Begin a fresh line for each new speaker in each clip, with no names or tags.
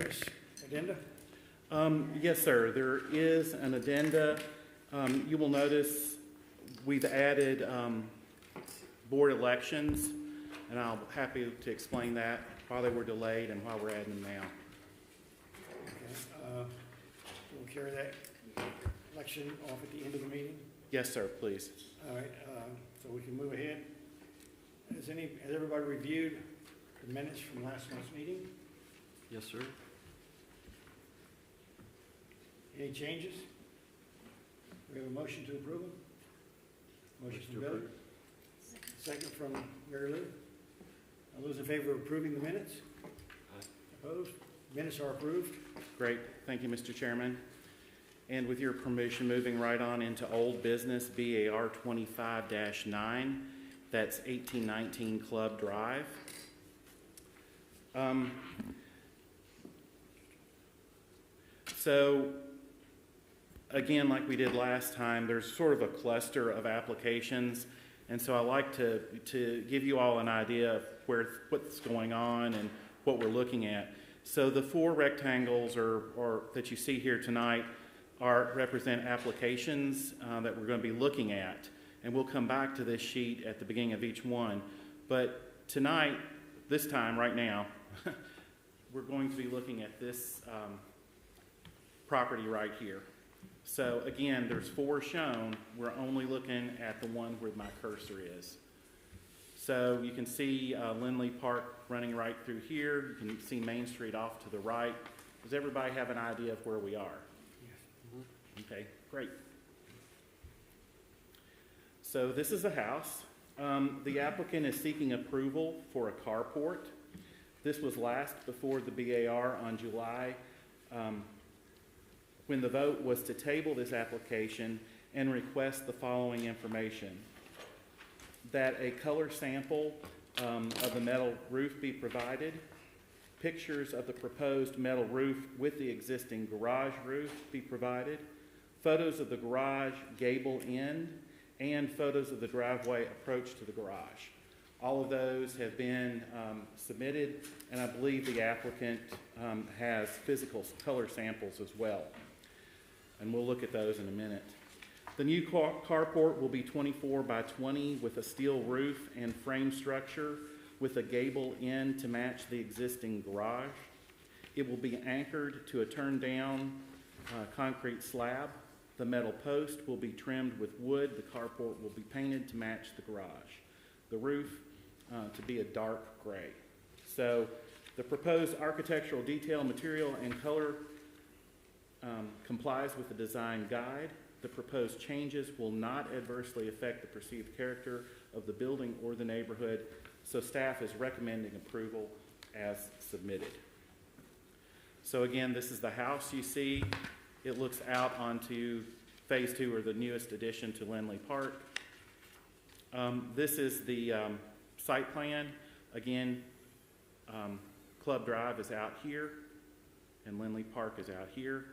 Chris, addenda?
Yes, sir. There is an addenda. You will notice we've added board elections, and I'll be happy to explain that, why they were delayed and why we're adding them now.
Okay, we'll carry that election off at the end of the meeting.
Yes, sir, please.
All right, so we can move ahead. Has everybody reviewed the minutes from last month's meeting?
Yes, sir.
Any changes? We have a motion to approve them? Motion from Billy. Second from Mary Lou. All those in favor of approving the minutes?
Aye.
Opposed? Minutes are approved.
Great. Thank you, Mr. Chairman. And with your permission, moving right on into old business, BAR 25-9. That's 1819 Club Drive. So, again, like we did last time, there's sort of a cluster of applications, and so I like to give you all an idea of what's going on and what we're looking at. So the four rectangles that you see here tonight represent applications that we're going to be looking at, and we'll come back to this sheet at the beginning of each one. But tonight, this time, right now, we're going to be looking at this property right here. So again, there's four shown. We're only looking at the one where my cursor is. So you can see Lindley Park running right through here. You can see Main Street off to the right. Does everybody have an idea of where we are? Yes. Okay, great. So this is the house. The applicant is seeking approval for a carport. This was last before the BAR on July when the vote was to table this application and request the following information: that a color sample of the metal roof be provided, pictures of the proposed metal roof with the existing garage roof be provided, photos of the garage gable end, and photos of the driveway approach to the garage. All of those have been submitted, and I believe the applicant has physical color samples as well. And we'll look at those in a minute. The new carport will be 24 by 20 with a steel roof and frame structure with a gable end to match the existing garage. It will be anchored to a turned-down concrete slab. The metal post will be trimmed with wood. The carport will be painted to match the garage. The roof to be a dark gray. So the proposed architectural detail, material, and color complies with the design guide. The proposed changes will not adversely affect the perceived character of the building or the neighborhood, so staff is recommending approval as submitted. So again, this is the house you see. It looks out onto Phase 2, or the newest addition to Lindley Park. This is the site plan. Again, Club Drive is out here, and Lindley Park is out here.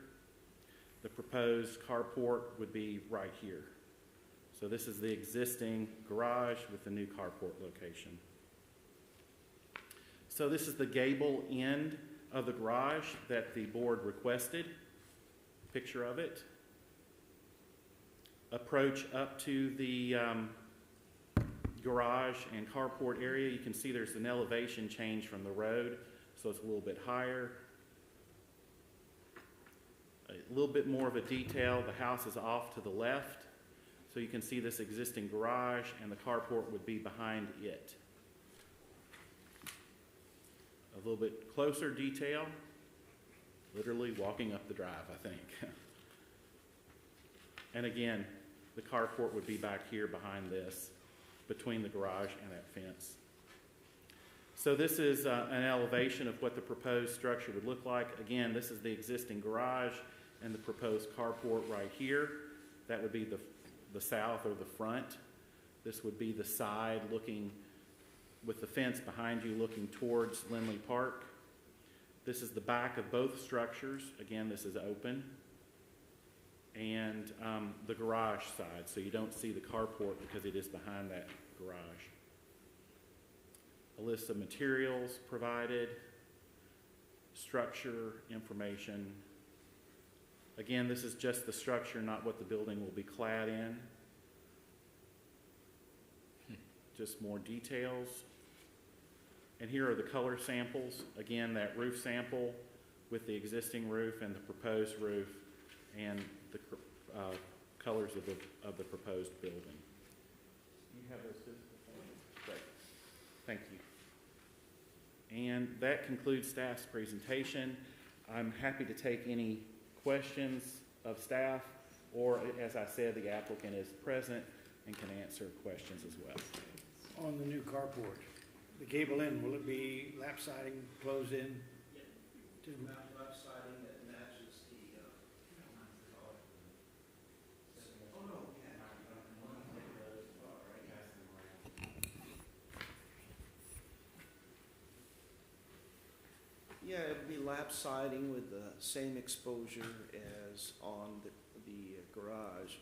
The proposed carport would be right here. So this is the existing garage with the new carport location. So this is the gable end of the garage that the board requested. Picture of it. Approach up to the garage and carport area. You can see there's an elevation change from the road, so it's a little bit higher. A little bit more of a detail. The house is off to the left, so you can see this existing garage, and the carport would be behind it. A little bit closer detail. Literally walking up the drive, I think. And again, the carport would be back here behind this, between the garage and that fence. So this is an elevation of what the proposed structure would look like. Again, this is the existing garage and the proposed carport right here. That would be the south or the front. This would be the side looking, with the fence behind you looking towards Lindley Park. This is the back of both structures. Again, this is open. And the garage side, so you don't see the carport because it is behind that garage. A list of materials provided, structure information. Again, this is just the structure, not what the building will be clad in. Just more details. And here are the color samples. Again, that roof sample with the existing roof and the proposed roof and the colors of the proposed building. You have those too? Great. Thank you. And that concludes staff's presentation. I'm happy to take any questions of staff, or as I said, the applicant is present and can answer questions as well.
On the new carport, the gable end, will it be lap siding, closed in?
Lap siding that matches the, oh, no, yeah, it'd be lap siding with the same exposure as on the garage.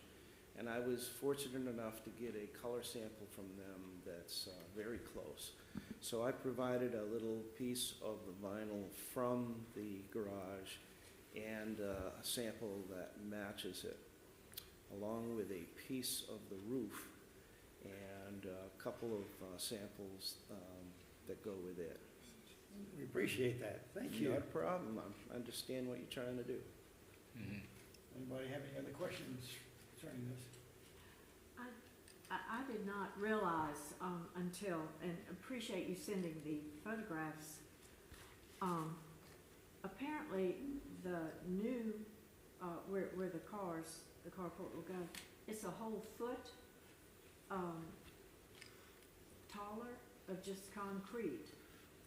And I was fortunate enough to get a color sample from them that's very close. So I provided a little piece of the vinyl from the garage and a sample that matches it, along with a piece of the roof and a couple of samples that go with it.
We appreciate that. Thank you.
Not a problem. I understand what you're trying to do.
Anybody have any other questions concerning this?
I did not realize until, and appreciate you sending the photographs. Apparently, the new, where the carport will go, it's a whole foot taller of just concrete.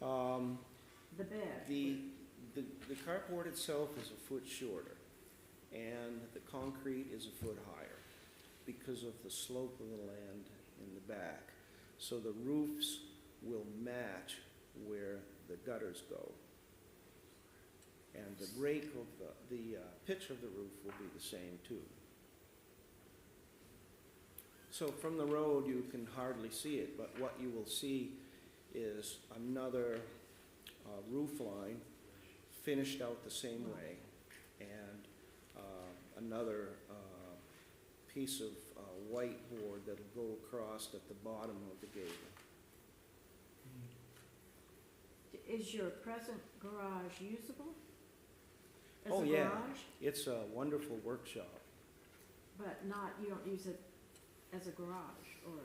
The bed.
The carport itself is a foot shorter, and the concrete is a foot higher because of the slope of the land in the back. So the roofs will match where the gutters go. And the rake of the pitch of the roof will be the same too. So from the road you can hardly see it, but what you will see is another roof line finished out the same way, and another piece of white board that'll go across at the bottom of the gable.
Is your present garage usable? As
Oh,
a
yeah.
garage?
It's a wonderful workshop.
But not, you don't use it as a garage, or?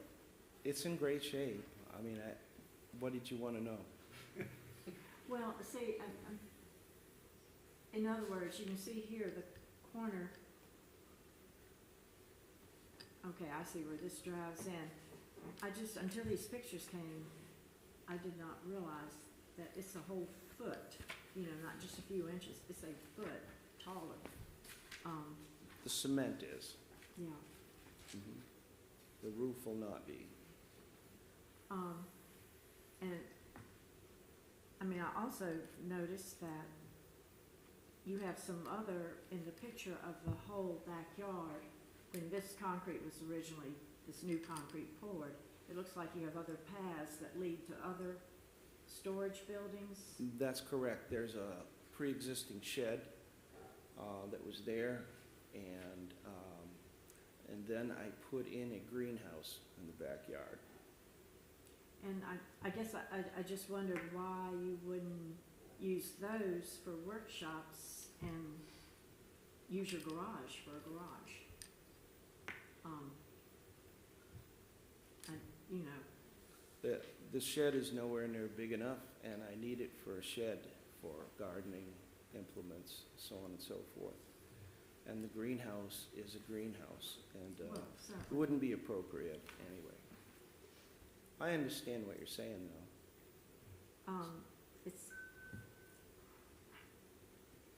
It's in great shape. I mean, what did you want to know?
Well, see, in other words, you can see here the corner. Okay, I see where this drives in. Until these pictures came, I did not realize that it's a whole foot, not just a few inches, it's a foot taller.
The cement is.
Yeah.
Mm-hmm. The roof will not be.
And, I also noticed that you have some other, in the picture of the whole backyard, when this concrete was originally, this new concrete poured, it looks like you have other paths that lead to other storage buildings.
That's correct. There's a pre-existing shed that was there, and then I put in a greenhouse in the backyard.
And I guess I just wondered why you wouldn't use those for workshops and use your garage for a garage.
The shed is nowhere near big enough, and I need it for a shed for gardening implements, so on and so forth. And the greenhouse is a greenhouse, and
Well,
it
certainly.
wouldn't be appropriate anyway. I understand what you're saying, though.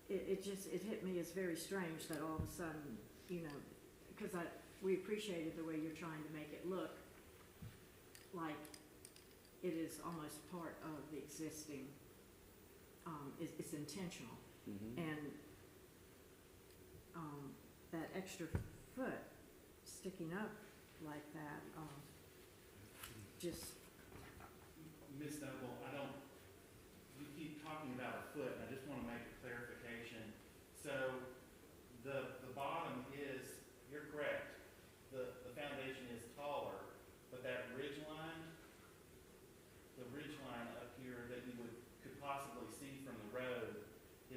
It hit me as very strange that all of a sudden, because we appreciated the way you're trying to make it look like it is almost part of the existing, it's intentional.
Mm-hmm.
And that extra foot sticking up like that, just,
Ms. Noble, you keep talking about a foot, and I just want to make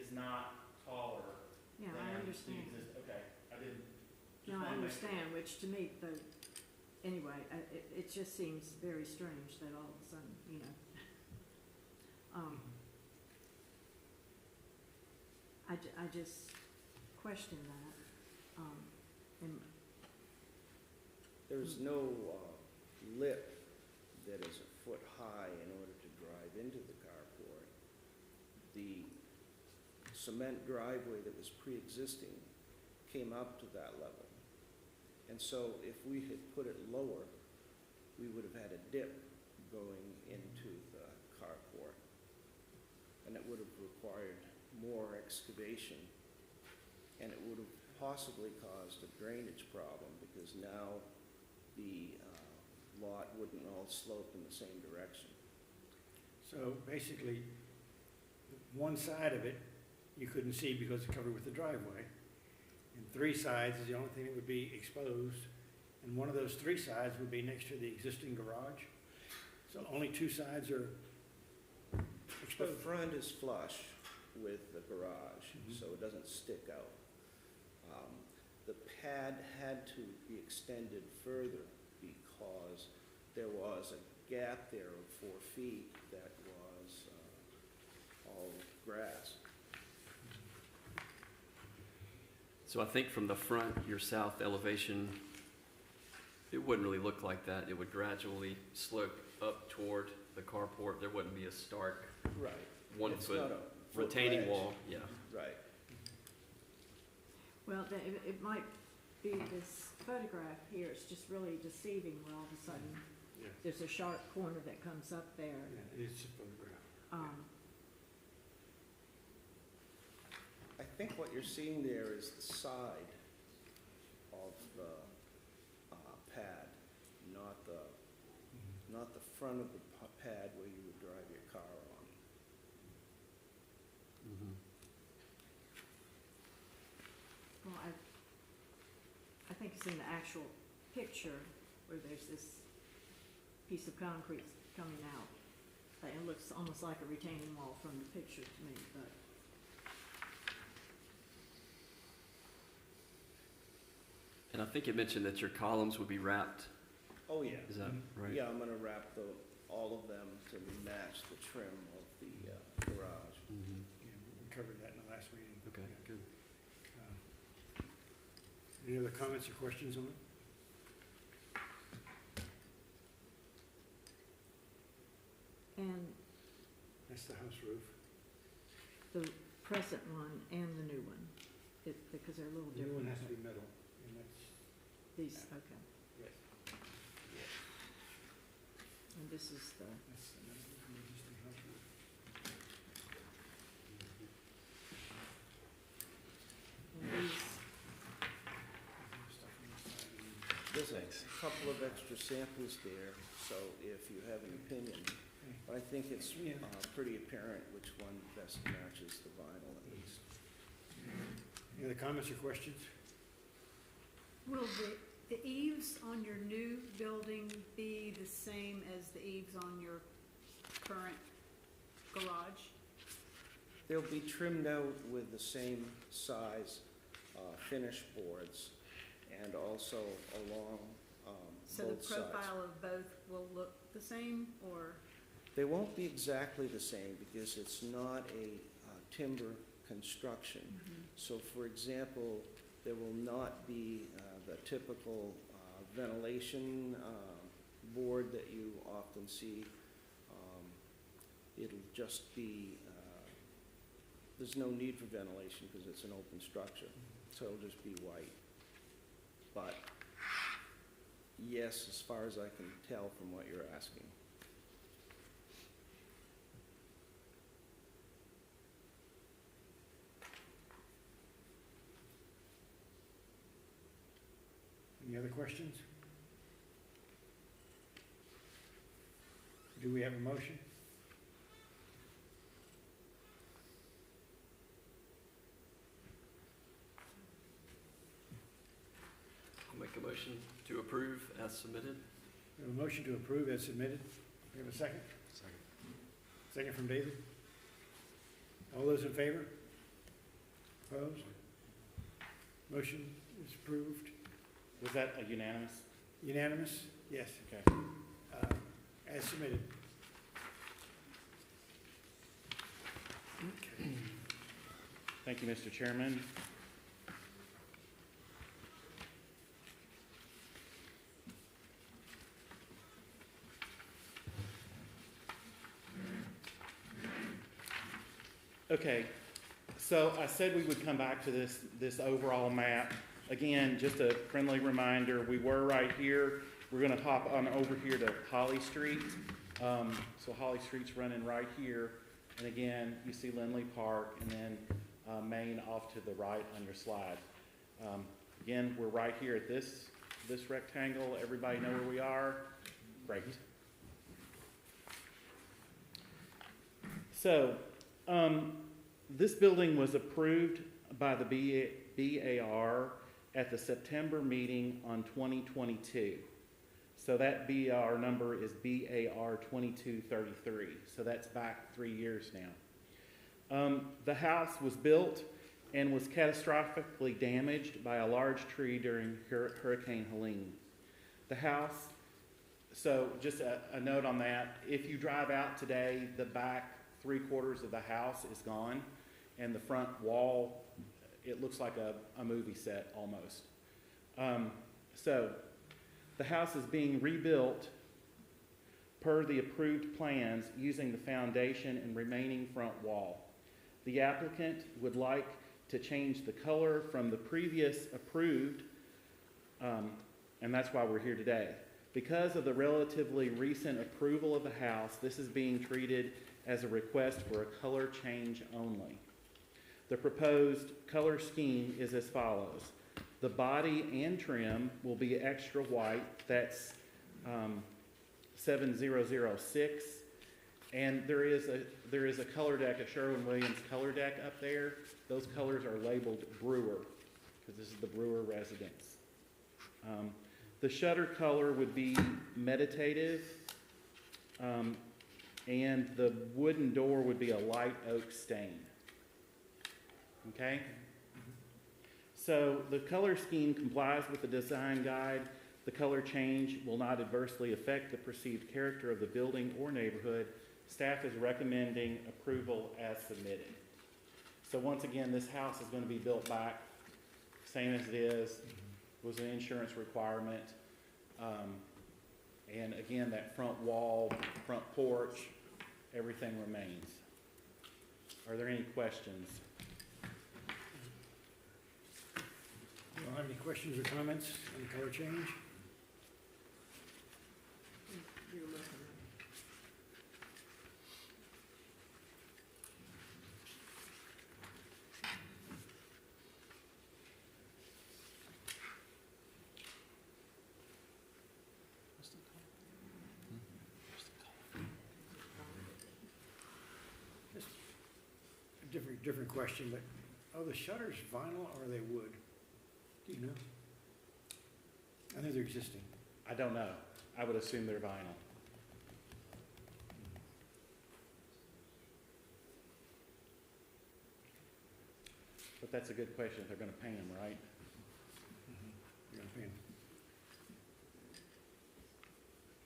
is not taller
Yeah,
than
I
the
understand.
okay, I didn't. just
No, I
wanna make sure.
understand, which to me, anyway, it just seems very strange that all of a sudden, you know. I just question that. And
There's no lip that is a foot high in order to drive into the carport. The cement driveway that was pre-existing came up to that level. And so if we had put it lower, we would have had a dip going into the carport. And it would have required more excavation. And it would have possibly caused a drainage problem because now the lot wouldn't all slope in the same direction.
So basically, one side of it, you couldn't see because it's covered with the driveway. And three sides is the only thing that would be exposed. And one of those three sides would be next to the existing garage. So only two sides are
The
exposed.
front is flush with the garage,
Mhm.
so it doesn't stick out. The pad had to be extended further because there was a gap there of 4 feet that was all grass.
So I think from the front, your south elevation, it wouldn't really look like that. It would gradually slope up toward the carport. There wouldn't be a stark
Right.
1
It's
foot
not a foot
retaining
ledge.
wall, yeah.
Right.
well, it might be this photograph here, it's just really deceiving where all of a sudden
Yeah.
there's a sharp corner that comes up there.
Yeah, it's a photograph.
I think what you're seeing there is the side of the pad, not the front of the pad where you would drive your car on.
Mhm.
Well, I think it's in the actual picture where there's this piece of concrete coming out. It looks almost like a retaining wall from the picture to me, but.
And I think it mentioned that your columns would be wrapped,
Oh, yeah.
is that right?
Yeah, I'm gonna wrap all of them to match the trim of the garage.
Mhm.
Yeah, we covered that in the last meeting.
Okay,
Yeah.
good.
Any other comments or questions on it?
And
That's the house roof.
the present one and the new one, because they're a little
The new one
different.
has to be metal, and that's,
These, okay.
yes,
And this is the,
that's the existing house roof.
and these,
Stuff on the side and-
There's a couple of extra samples there, so if you have an opinion, but I think it's
Yeah.
pretty apparent which one best matches the vinyl at least.
Any other comments or questions?
Will the eaves on your new building be the same as the eaves on your current garage?
They'll be trimmed out with the same size finish boards and also along
So the
both sides.
profile of both will look the same, or?
They won't be exactly the same because it's not a timber construction. So for example, there will not be the typical ventilation board that you often see. It'll just be, there's no need for ventilation because it's an open structure, so it'll just be white. But yes, as far as I can tell from what you're asking.
Any other questions? Do we have a motion?
I'll make a motion to approve as submitted.
We have a motion to approve as submitted. We have a second?
Second.
Second from David. All those in favor? Opposed? Motion is approved.
Was that a unanimous?
Unanimous? Yes,
Okay.
as submitted. Okay.
Thank you, Mr. Chairman. Okay, so I said we would come back to this overall map. Again, just a friendly reminder, we were right here. We're gonna hop on over here to Holly Street. So Holly Street's running right here. And again, you see Lindley Park and then Main off to the right on your slide. Again, we're right here at this rectangle. Everybody know where we are? Great. So, this building was approved by the BAR at the September meeting on 2022. So that BAR number is BAR 2233. So that's back 3 years now. The house was built and was catastrophically damaged by a large tree during Hurricane Helene. The house, so just a note on that, if you drive out today, the back 3/4 of the house is gone, and the front wall, it looks like a movie set almost. So the house is being rebuilt per the approved plans using the foundation and remaining front wall. The applicant would like to change the color from the previous approved, and that's why we're here today. Because of the relatively recent approval of the house, this is being treated as a request for a color change only. The proposed color scheme is as follows. The body and trim will be extra white, that's 7006. And there is a color deck, a Sherwin-Williams color deck up there. Those colors are labeled Brewer, because this is the Brewer residence. The shutter color would be meditative, and the wooden door would be a light oak stain. Okay? So the color scheme complies with the design guide. The color change will not adversely affect the perceived character of the building or neighborhood. Staff is recommending approval as submitted. So once again, this house is going to be built back, same as it is, was an insurance requirement. And again, that front wall, front porch, everything remains. Are there any questions?
You don't have any questions or comments on the color change? Different question, but are the shutters vinyl or are they wood? Do you know? I know they're existing.
I don't know. I would assume they're vinyl. But that's a good question. They're going to paint them, right?
You're gonna paint 'em.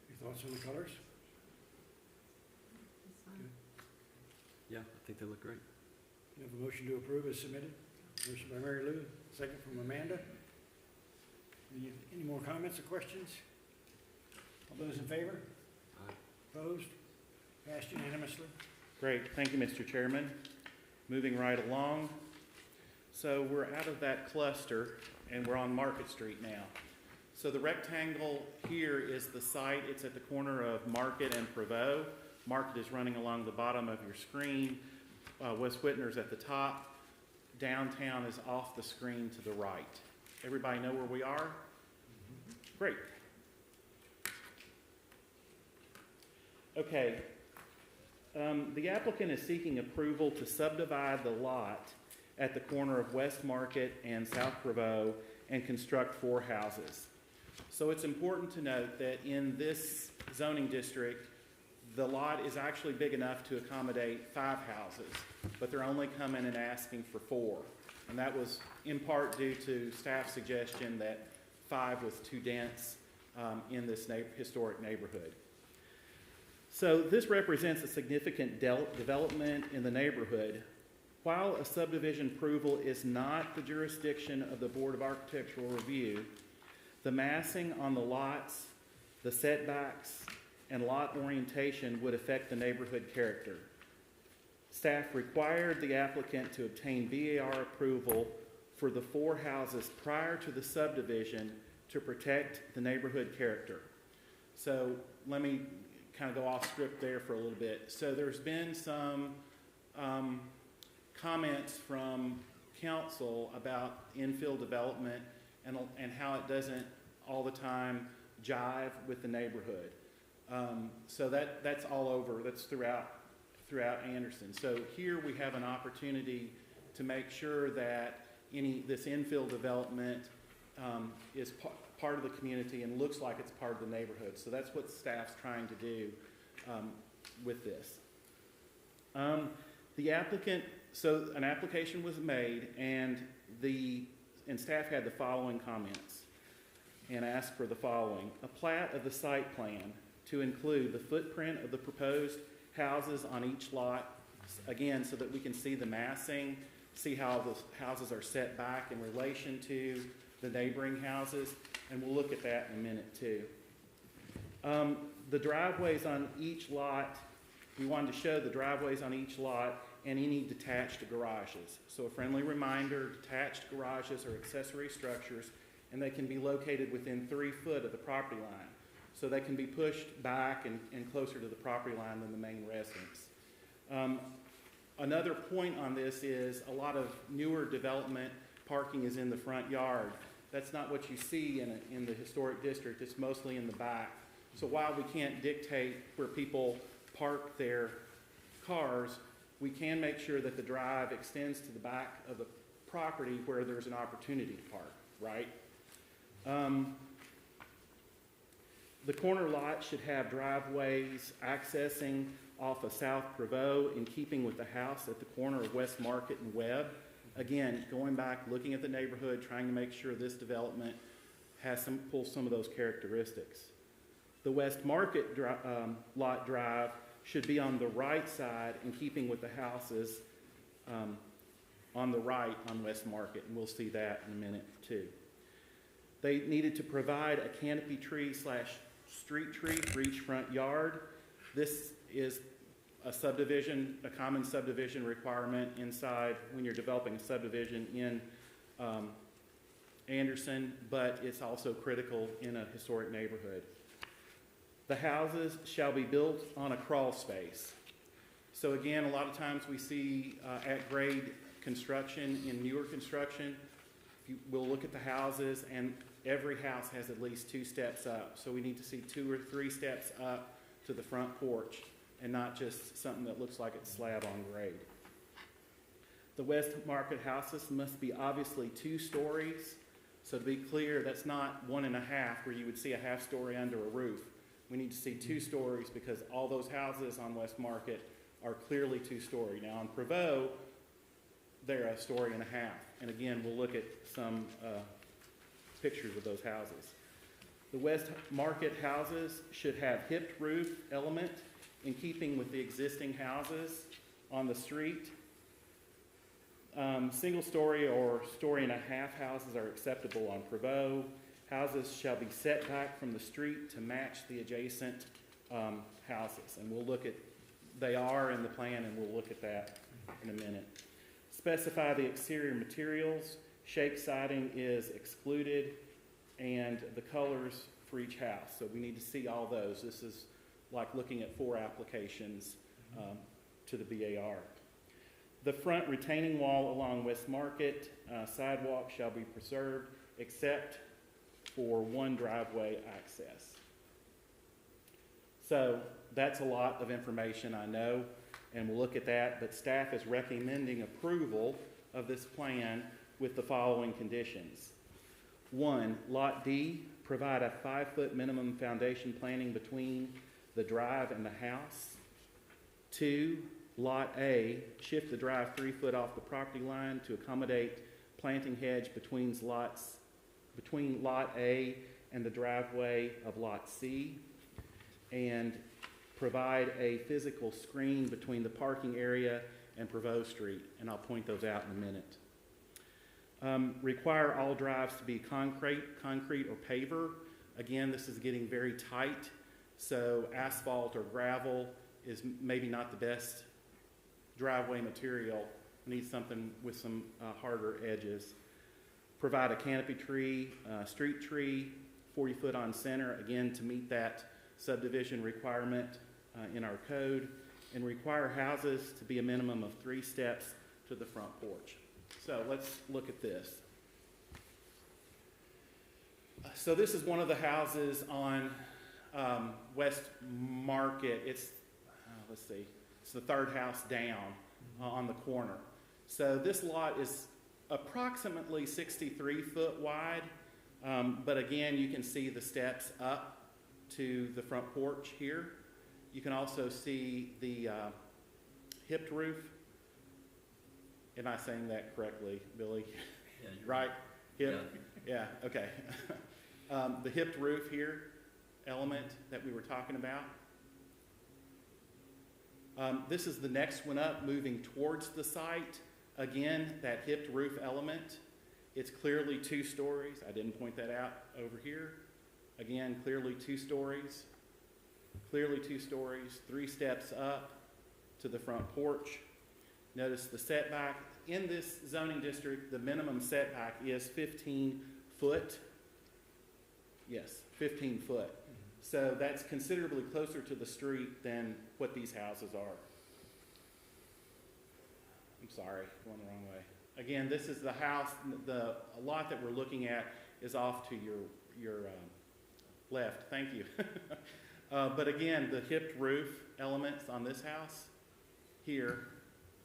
Your thoughts on the colors?
Yeah, I think they look great.
You have a motion to approve as submitted. Motion by Mary Lou, second from Amanda. Any more comments or questions? All those in favor?
Aye.
Opposed? Passed unanimously.
Great. Thank you, Mr. Chairman. Moving right along. So we're out of that cluster and we're on Market Street now. So the rectangle here is the site. It's at the corner of Market and Prevost. Market is running along the bottom of your screen. West Whitner's at the top. Downtown is off the screen to the right. Everybody know where we are? Great. Okay. The applicant is seeking approval to subdivide the lot at the corner of West Market and South Prevost and construct 4 houses. So it's important to note that in this zoning district, the lot is actually big enough to accommodate 5 houses, but they're only coming and asking for 4. And that was in part due to staff's suggestion that 5 was too dense in this historic neighborhood. So this represents a significant development in the neighborhood. While a subdivision approval is not the jurisdiction of the Board of Architectural Review, the massing on the lots, the setbacks, and lot orientation would affect the neighborhood character. Staff required the applicant to obtain BAR approval for the 4 houses prior to the subdivision to protect the neighborhood character. So let me kind of go off script there for a little bit. So there's been some comments from council about infill development and how it doesn't all the time jive with the neighborhood. So that's all over, that's throughout Anderson. So here we have an opportunity to make sure that this infill development is part of the community and looks like it's part of the neighborhood. So that's what staff's trying to do with this. So an application was made and staff had the following comments and asked for the following. A plat of the site plan to include the footprint of the proposed houses on each lot, again, so that we can see the massing, see how the houses are set back in relation to the neighboring houses, and we'll look at that in a minute too. The driveways on each lot, we wanted to show the driveways on each lot and any detached garages. So a friendly reminder, detached garages are accessory structures and they can be located within 3 foot of the property line. So they can be pushed back and closer to the property line than the main residence. Another point on this is a lot of newer development parking is in the front yard. That's not what you see in the historic district. It's mostly in the back. So while we can't dictate where people park their cars, we can make sure that the drive extends to the back of the property where there's an opportunity to park, right? The corner lot should have driveways accessing off of South Prevost in keeping with the house at the corner of West Market and Webb. Again, going back, looking at the neighborhood, trying to make sure this development pulls some of those characteristics. The West Market lot drive should be on the right side in keeping with the houses on the right on West Market, and we'll see that in a minute too. They needed to provide a canopy tree / street tree for each front yard. This is a subdivision, a common subdivision requirement inside when you're developing a subdivision in Anderson, but it's also critical in a historic neighborhood. The houses shall be built on a crawl space. So again, a lot of times we see at grade construction in newer construction, we'll look at the houses and every house has at least 2 steps up. So we need to see 2 or 3 steps up to the front porch and not just something that looks like it's slab on grade. The West Market houses must be obviously 2 stories. So to be clear, that's not 1.5 where you would see a half story under a roof. We need to see 2 stories because all those houses on West Market are clearly 2-story. Now on Prevost, they're 1.5 stories. And again, we'll look at some pictures of those houses. The West Market houses should have hipped roof element in keeping with the existing houses on the street. Single story or 1.5 story houses are acceptable on Prevost. Houses shall be set back from the street to match the adjacent houses. And we'll look at, they are in the plan and we'll look at that in a minute. Specify the exterior materials. Shake siding is excluded and the colors for each house. So we need to see all those. This is like looking at 4 applications to the BAR. The front retaining wall along West Market sidewalk shall be preserved except for 1 driveway access. So that's a lot of information, I know, and we'll look at that, but staff is recommending approval of this plan with the following conditions. 1, Lot D, provide a 5-foot minimum foundation planting between the drive and the house. 2, Lot A, shift the drive 3 foot off the property line to accommodate planting hedge between Lot A and the driveway of Lot C, and provide a physical screen between the parking area and Prevost Street, and I'll point those out in a minute. Require all drives to be concrete or paver. Again, this is getting very tight, so asphalt or gravel is maybe not the best driveway material. Need something with some harder edges. Provide a canopy tree, street tree, 40 foot on center, again to meet that subdivision requirement in our code, and require houses to be a minimum of 3 steps to the front porch. So let's look at this. So this is one of the houses on West Market. It's, let's see, it's the third house down on the corner. So this lot is approximately 63 foot wide, but again, you can see the steps up to the front porch here. You can also see the hipped roof. Am I saying that correctly, Billy?
Yeah,
Right? Hip?
Yeah.
Yeah, okay. The hipped roof here, element that we were talking about. This is the next one up, moving towards the site. Again, that hipped roof element, it's clearly 2 stories. I didn't point that out over here. Again, clearly 2 stories. Clearly 2 stories, 3 steps up to the front porch. Notice the setback. In this zoning district, the minimum setback is 15 foot. Yes, 15 foot. So that's considerably closer to the street than what these houses are. I'm sorry, going the wrong way. Again, this is the house, the lot that we're looking at is off to your left. Thank you. But again, the hipped roof elements on this house here,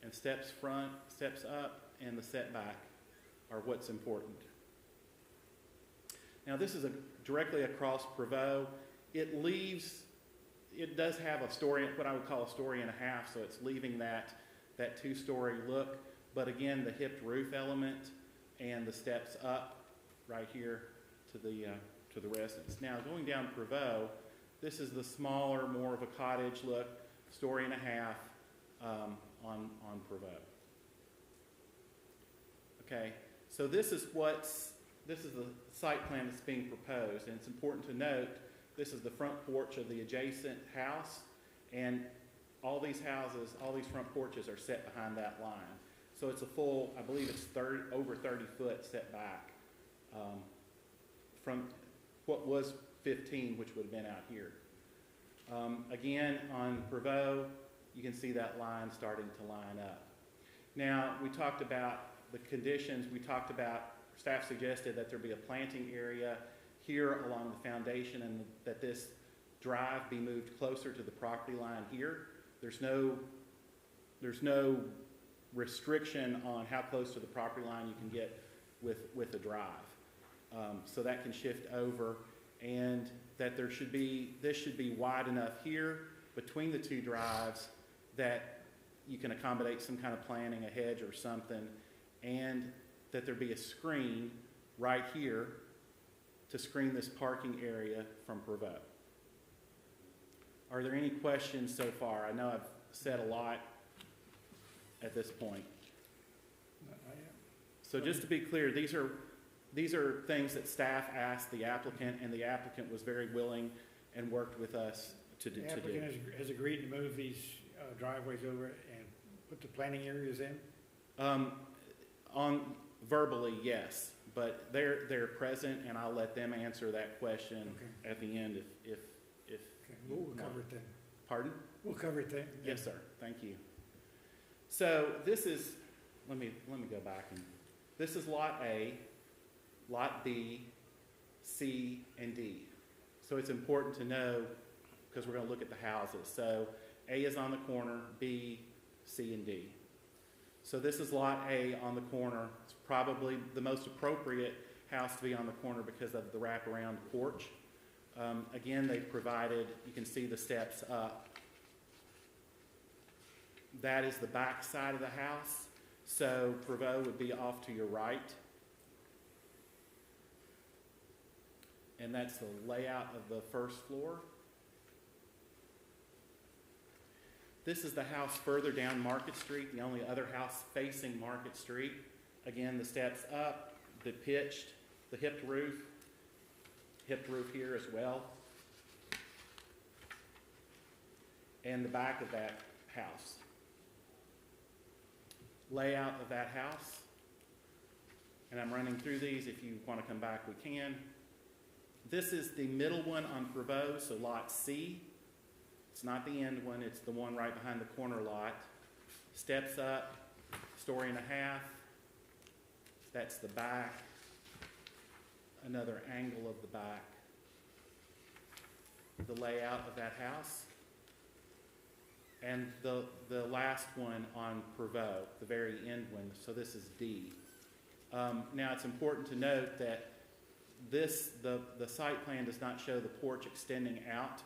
and steps front, steps up, and the setback are what's important. Now this is directly across Prevost. It does have a story, what I would call a story and a half, so it's leaving that 2-story look. But again, the hipped roof element and the steps up right here to the residence. Now going down Prevost, this is the smaller, more of a cottage look, story and a half on Prevost. Okay, so this is the site plan that's being proposed, and it's important to note this is the front porch of the adjacent house, and all these houses, all these front porches are set behind that line. So it's a full, I believe it's over 30 foot setback from what was 15, which would have been out here. Again, on Prevost, you can see that line starting to line up. Now, we talked about the conditions. We talked about, staff suggested that there be a planting area here along the foundation and that this drive be moved closer to the property line here. There's no restriction on how close to the property line you can get with the drive. So that can shift over, and that this should be wide enough here between the 2 drives that you can accommodate some kind of planting, a hedge or something, and that there be a screen right here to screen this parking area from Prevost. Are there any questions so far? I know I've said a lot at this point. So just to be clear, these are things that staff asked the applicant, and the applicant was very willing and worked with us to do.
The applicant has agreed to move these driveways over and put the planting areas in?
On verbally, yes, but they're present, and I'll let them answer that question at the end if
Okay, we'll cover it then.
Pardon?
We'll cover it then.
Yes, sir. Thank you. So this is, let me go back, and this is Lot A, Lot B, C, and D. So it's important to know, because we're going to look at the houses. So A is on the corner, B, C, and D. So this is Lot A on the corner. It's probably the most appropriate house to be on the corner because of the wraparound porch. Again, they've provided, you can see the steps up. That is the back side of the house. So Prevost would be off to your right and that's the layout of the first floor. This is the house further down Market Street, the only other house facing Market Street. Again, the steps up, the pitched, the hipped roof here as well. And the back of that house. Layout of that house. And I'm running through these. If you want to come back, we can. This is the middle one on Prevost, so lot C. It's not the end one, it's the one right behind the corner lot. Steps up, 1.5 stories. That's the back. Another angle of the back. The layout of that house. And the last one on Prevost, the very end one, so this is D. Now it's important to note that the site plan does not show the porch extending out.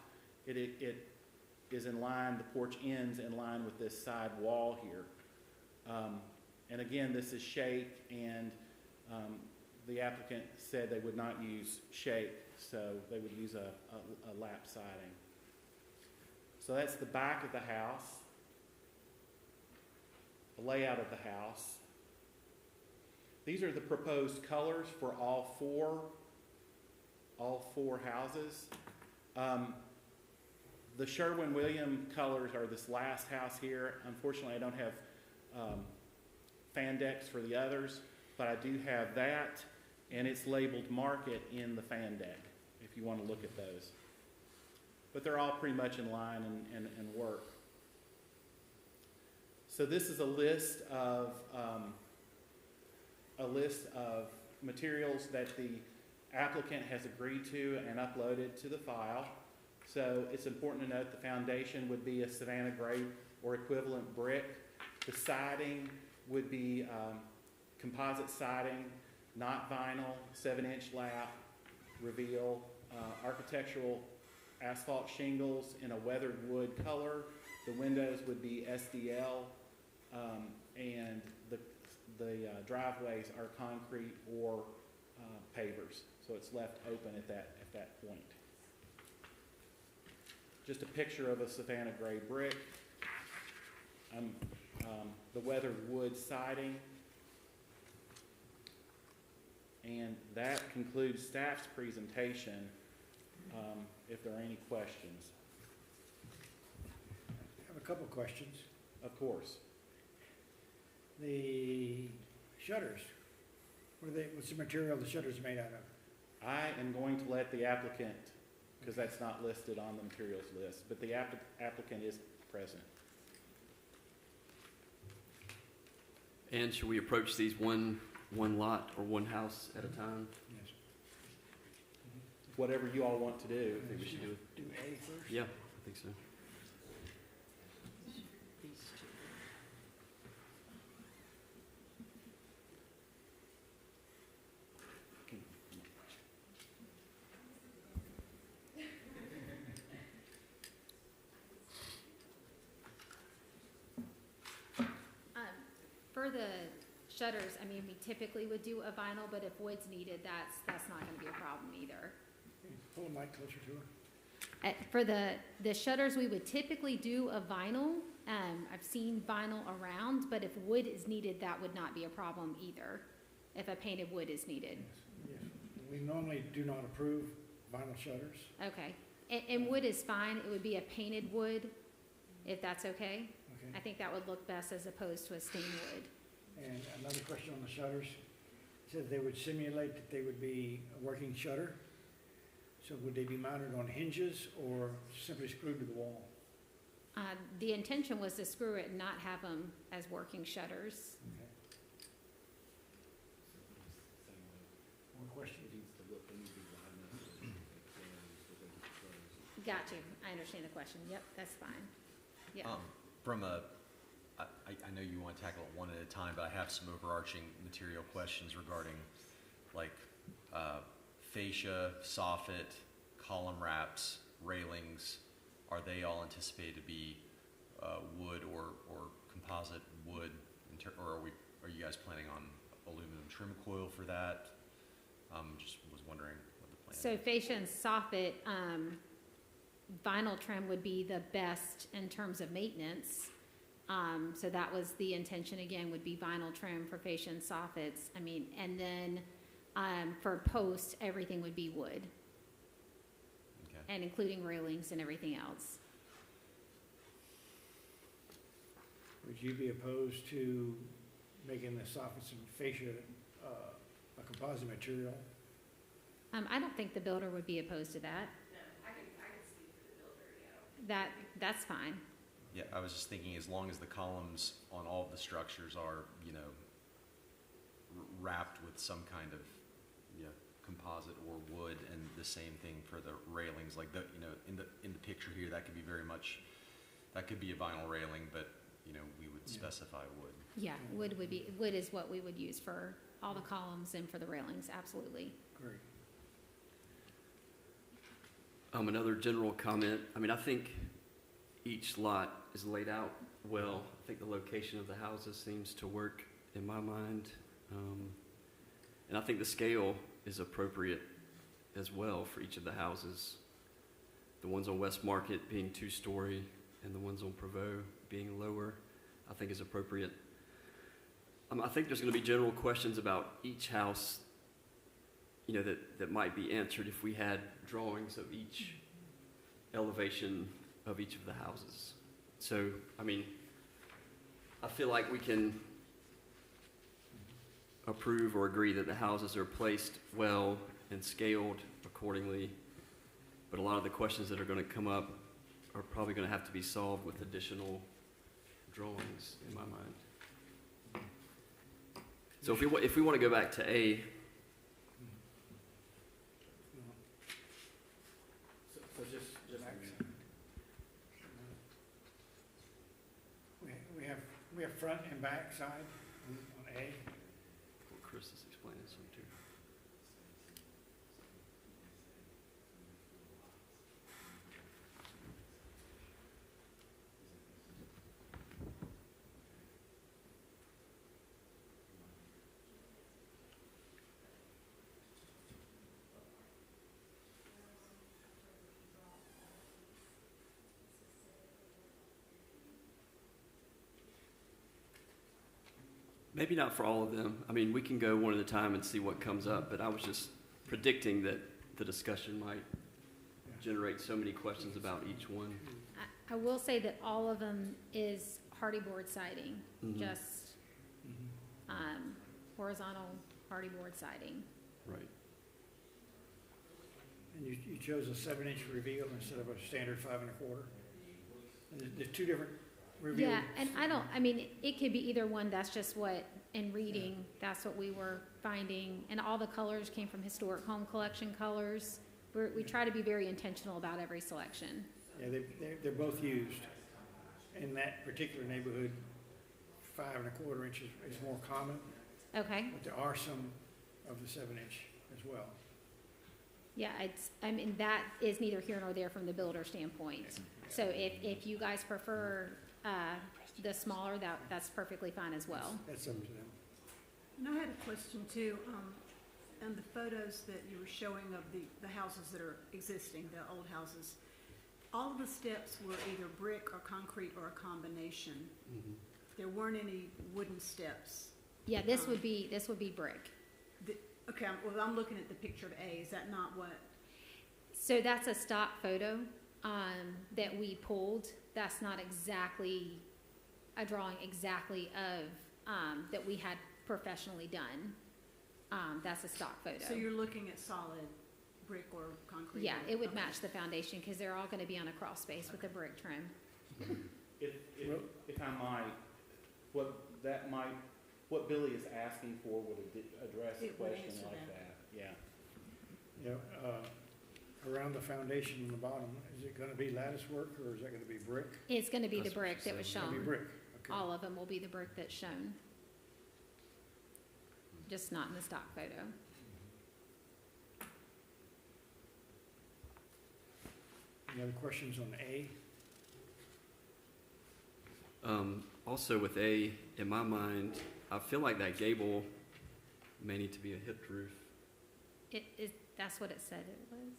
It is in line, the porch ends in line with this side wall here. And again, this is shake, and the applicant said they would not use shake, so they would use a lap siding. So that's the back of the house, the layout of the house. These are the proposed colors for all four houses. The Sherwin-Williams colors are this last house here. Unfortunately, I don't have fan decks for the others, but I do have that, and it's labeled Market in the fan deck, if you want to look at those. But they're all pretty much in line and work. So this is a list of materials that the applicant has agreed to and uploaded to the file. So it's important to note the foundation would be a Savannah grade or equivalent brick. The siding would be composite siding, not vinyl, 7-inch lap, reveal, architectural asphalt shingles in a weathered wood color. The windows would be SDL, and the driveways are concrete or pavers. So it's left open at that point. Just a picture of a Savannah gray brick. The weathered wood siding. And that concludes staff's presentation, if there are any questions.
I have a couple questions.
Of course.
The shutters, what's the material the shutters are made out of?
I am going to let the applicant, because that's not listed on the materials list, but the applicant is present.
And should we approach these one lot or one house at a time?
Yes.
Whatever you all want to do.
I think we should
Do A first?
Yeah, I think so.
For the shutters, I mean, we typically would do a vinyl, but if wood's needed, that's not gonna be a problem either.
Pull the mic closer to her.
For the shutters, we would typically do a vinyl. I've seen vinyl around, but if wood is needed, that would not be a problem either, if a painted wood is needed.
Yes. We normally do not approve vinyl shutters.
Okay, and wood is fine, it would be a painted wood, if that's okay. I
Okay.
think that would look best as opposed to a stained wood.
And another question on the shutters. Said they would simulate that they would be a working shutter. So would they be mounted on hinges or simply screwed to the wall?
The intention was to screw it and not have them as working shutters.
Okay. More questions?
Got you, I understand the question, yep, that's fine. Yeah,
I know you want to tackle it one at a time, but I have some overarching material questions regarding like fascia, soffit, column wraps, railings. Are they all anticipated to be wood or composite wood, or are you guys planning on aluminum trim coil for that? Just was wondering what the plan.
So fascia and soffit, vinyl trim would be the best in terms of maintenance. So that was the intention, again, would be vinyl trim for fascia and soffits. I mean, and then, for posts, everything would be wood,
Okay.
and including railings and everything else.
Would you be opposed to making the soffits and fascia a composite material?
I don't think the builder would be opposed to that. That's fine.
Yeah, I was just thinking, as long as the columns on all of the structures are, wrapped with some kind of, composite or wood, and the same thing for the railings, like in the picture here, that could be that could be a vinyl railing, but, we would specify wood.
Yeah, wood is what we would use for all the columns and for the railings, absolutely.
Great.
Another general comment, I mean, I think each lot is laid out well. I think the location of the houses seems to work in my mind. And I think the scale is appropriate as well for each of the houses. The ones on West Market being 2-story and the ones on Prevost being lower, I think is appropriate. I think there's going to be general questions about each house, that might be answered if we had drawings of each elevation of each of the houses. So, I mean, I feel like we can approve or agree that the houses are placed well and scaled accordingly, but a lot of the questions that are going to come up are probably going to have to be solved with additional drawings, in my mind. So if we want to go back to A,
So just we have front and back side on A.
Chris is explaining some too. Maybe not for all of them. I mean, we can go one at a time and see what comes up, but I was just predicting that the discussion might generate so many questions about each one.
I will say that all of them is hardy board siding,
Mhm.
just horizontal hardy board siding.
Right.
And you chose a 7-inch reveal instead of a standard 5 1/4. And there's two different reveal.
Yeah, and it could be either one, that's just what, in reading, that's what we were finding, and all the colors came from Historic Home Collection colors. We try to be very intentional about every selection.
Yeah, they're both used. In that particular neighborhood, 5 1/4 inches is more common,
Okay,
but there are some of the 7-inch as well.
yeah, that is neither here nor there from the builder standpoint. So if you guys prefer, the smaller, that's perfectly fine as well.
That's up to them.
And I had a question too, and the photos that you were showing of the houses that are existing, the old houses, all of the steps were either brick or concrete or a combination.
Mhm.
There weren't any wooden steps.
Yeah, this would be brick.
Okay, I'm looking at the picture of A, is that not what?
So that's a stock photo, that we pulled. That's not exactly a drawing exactly of, that we had professionally done. That's a stock photo.
So you're looking at solid brick or concrete?
Yeah,
or-
it would
okay.
match the foundation, because they're all gonna be on a crawl space with a brick trim.
If I might, what Billy is asking for would address a
It would
question
answer
like
that.
that, yeah.
Around the foundation on the bottom, is it gonna be lattice work or is that gonna be brick?
It's gonna be the
That's what
brick
she
that was
said.
It's gonna be
shown.
brick, okay.
All of them will be the brick that's shown. Just not in the stock photo.
Any other questions on A?
Also with A, in my mind, I feel like that gable may need to be a hipped roof.
That's what it said it was.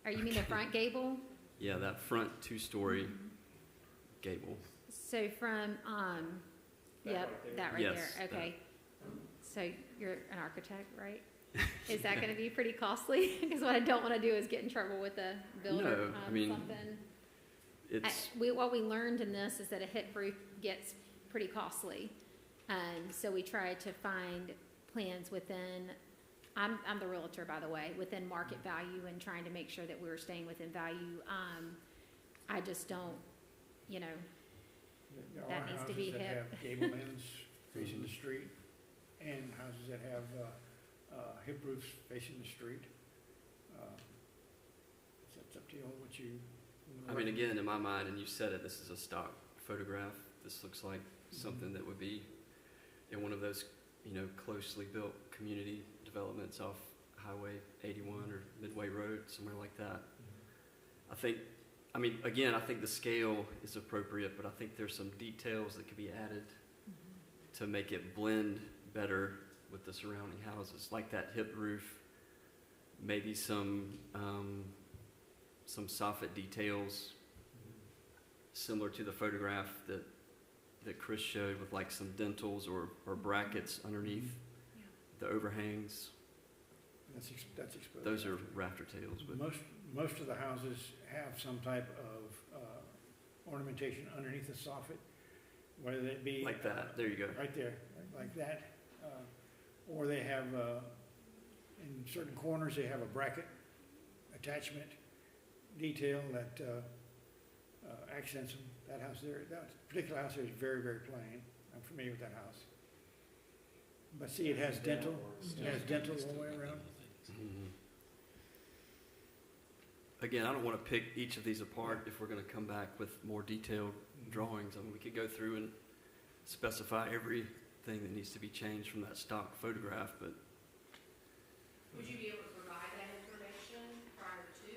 Or you mean the front gable?
Yeah, that front two-story gable.
So from, yep, that right
Yes,
there, okay. So you're an architect, right? Is that gonna be pretty costly? Because what I don't wanna do is get in trouble with the builder
No, I
on
mean,
something.
It's,
What we learned in this is that a hip roof gets pretty costly. So we tried to find plans within, I'm the realtor, by the way, within market value and trying to make sure that we were staying within value. I just don't, you know,
There
That
are
needs to
houses
be
that
hip.
have gable ends facing the street, and houses that have hip roofs facing the street. So it's up to you, what you.
I mean, again, in my mind, and you said it, this is a stock photograph. This looks like something that would be in one of those, you know, closely built community developments off Highway 81 or Midway Road, somewhere like that. I think, I mean, again, I think the scale is appropriate, but I think there's some details that could be added to make it blend better with the surrounding houses, like that hip roof, maybe some soffit details similar to the photograph that Chris showed, with like some dentils or brackets underneath the overhangs.
That's exposed.
Those are rafter tails, but
Most of the houses have some type of ornamentation underneath the soffit, whether it be.
like that. There you go.
Right there, like that. Or they have, in certain corners, they have a bracket attachment detail that accents them. That house there, that particular house there is very, very plain. I'm familiar with that house. But see, it has dental, all the way around.
Mhm. Again, I don't want to pick each of these apart if we're going to come back with more detailed drawings. I mean, we could go through and specify everything that needs to be changed from that stock photograph, but
would you be able to provide that information prior to?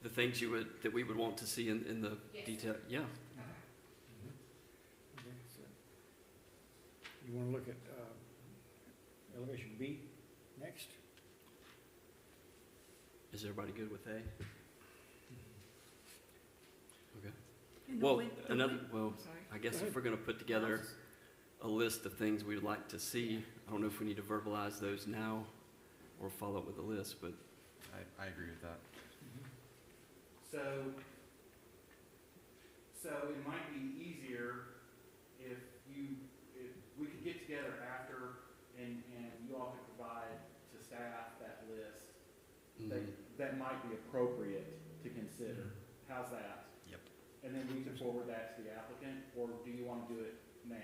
the things that we would want to see in the
Yes.
detail, yeah.
Okay, so you want to look at elevation B next?
Is everybody good with A? Okay.
And the
Well,
win- the
another,
win-
well,
Sorry.
I guess
Go
if we're going to put together a list of things we'd like to see, I don't know if we need to verbalize those now or follow up with a list, but
I agree with that.
So it might be easier if we could get together after and you all could provide to staff that list. That might be appropriate to consider. How's that?
Yep.
And then we can forward that to the applicant, or do you want to do it now?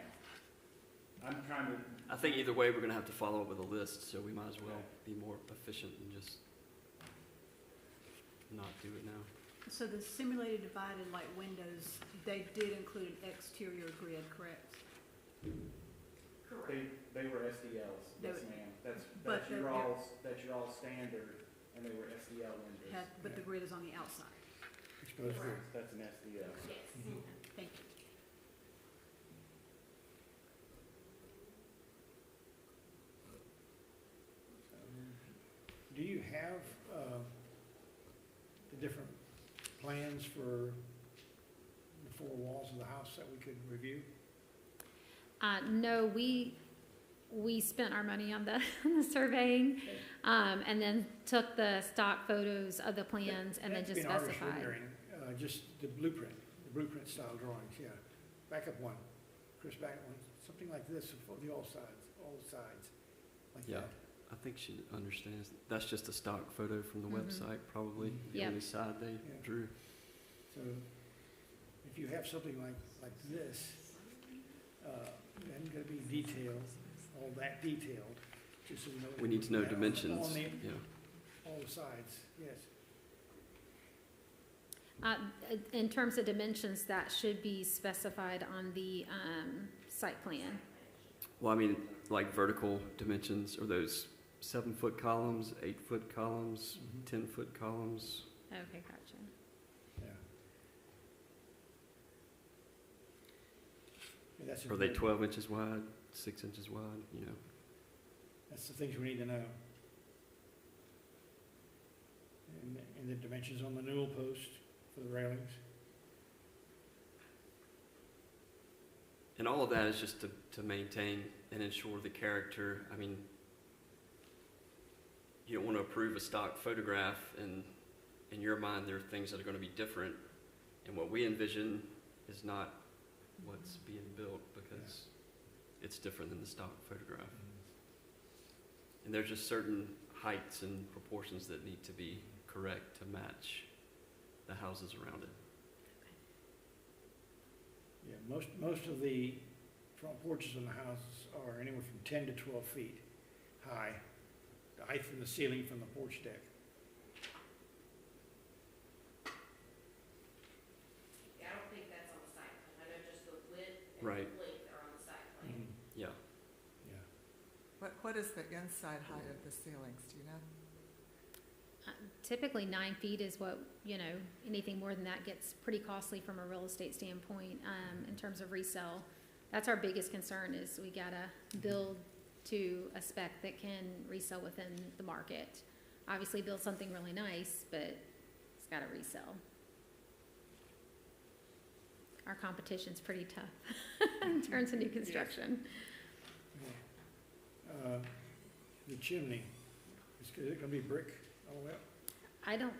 I'm trying to.
I think either way, we're going to have to follow up with a list, so we might as well be more efficient and just not do it now.
So the simulated divided light windows, they did include an exterior grid, correct?
They were SDLs,
They
yes
were-
ma'am.
but
That's
they're-
your all standard, and they were SDL windows.
But the grid is on the outside.
Exposed grid.
That's an SDL.
Yes.
Thank you.
Do you have the different plans for the four walls of the house that we could review?
No, we spent our money on the, on the surveying, and then took the stock photos of the plans and then
That's
just
been artist
specified.
rendering, just the blueprint style drawings, yeah. Back up one, Chris, back up one, something like this for the all sides, like
Yeah.
that.
I think she understands. That's just a stock photo from the website, probably. The
Yep.
only side they
Yeah.
drew.
So if you have something like this, then gonna be detailed, all that detailed, just so you know.
We need to know
Yeah,
dimensions.
On the,
Yeah.
all the sides, yes.
In terms of dimensions, that should be specified on the, site plan.
Well, I mean, like vertical dimensions, or those 7-foot columns, 8-foot columns, 10-foot columns.
Okay, gotcha.
Yeah. Yeah, that's a
Are they
good-
12 inches wide, 6 inches wide, you know?
That's the things we need to know. And the dimensions on the newel post for the railings.
And all of that is just to maintain and ensure the character. I mean, you don't want to approve a stock photograph and in your mind there are things that are going to be different. And what we envision is not what's being built because it's different than the stock photograph. And there's just certain heights and proportions that need to be correct to match the houses around it.
Yeah, most of the front porches in the houses are anywhere from 10 to 12 feet high, the height from the ceiling from the porch deck.
Yeah, I don't think that's on the site plan. I know just the width and
Right.
the length are on the site plan.
Yeah.
Yeah.
What is the inside height of the ceilings, do you know?
Typically 9 feet is what, you know, anything more than that gets pretty costly from a real estate standpoint, in terms of resale. That's our biggest concern is we gotta build to a spec that can resell within the market. Obviously build something really nice, but it's gotta resell. Our competition's pretty tough in terms of new construction.
Yeah. The chimney, is it gonna be brick all the way up?
I don't,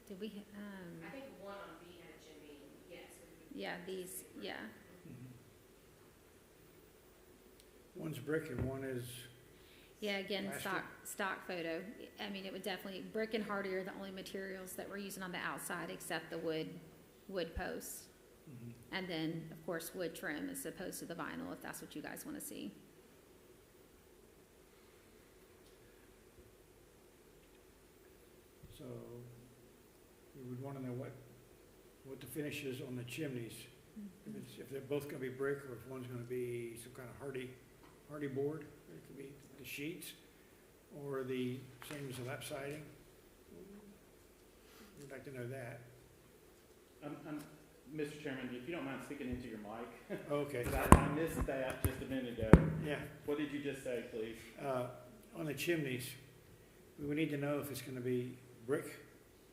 did we,
I think one on B had a chimney, yes.
yeah, these, yeah.
One's brick and one is,
Yeah, again,
Plastic?
stock photo. I mean, it would definitely, brick and hardy are the only materials that we're using on the outside except the wood posts. And then, of course, wood trim as opposed to the vinyl, if that's what you guys want to see.
so we would wanna know what the finish is on the chimneys. If they're both gonna be brick or if one's gonna be some kind of hardy board, it could be the sheets or the same as the lap siding. We'd like to know that.
Mr. Chairman, if you don't mind speaking into your mic.
Okay,
'Cause I missed that just a minute ago.
yeah.
What did you just say, please?
On the chimneys, we would need to know if it's gonna be brick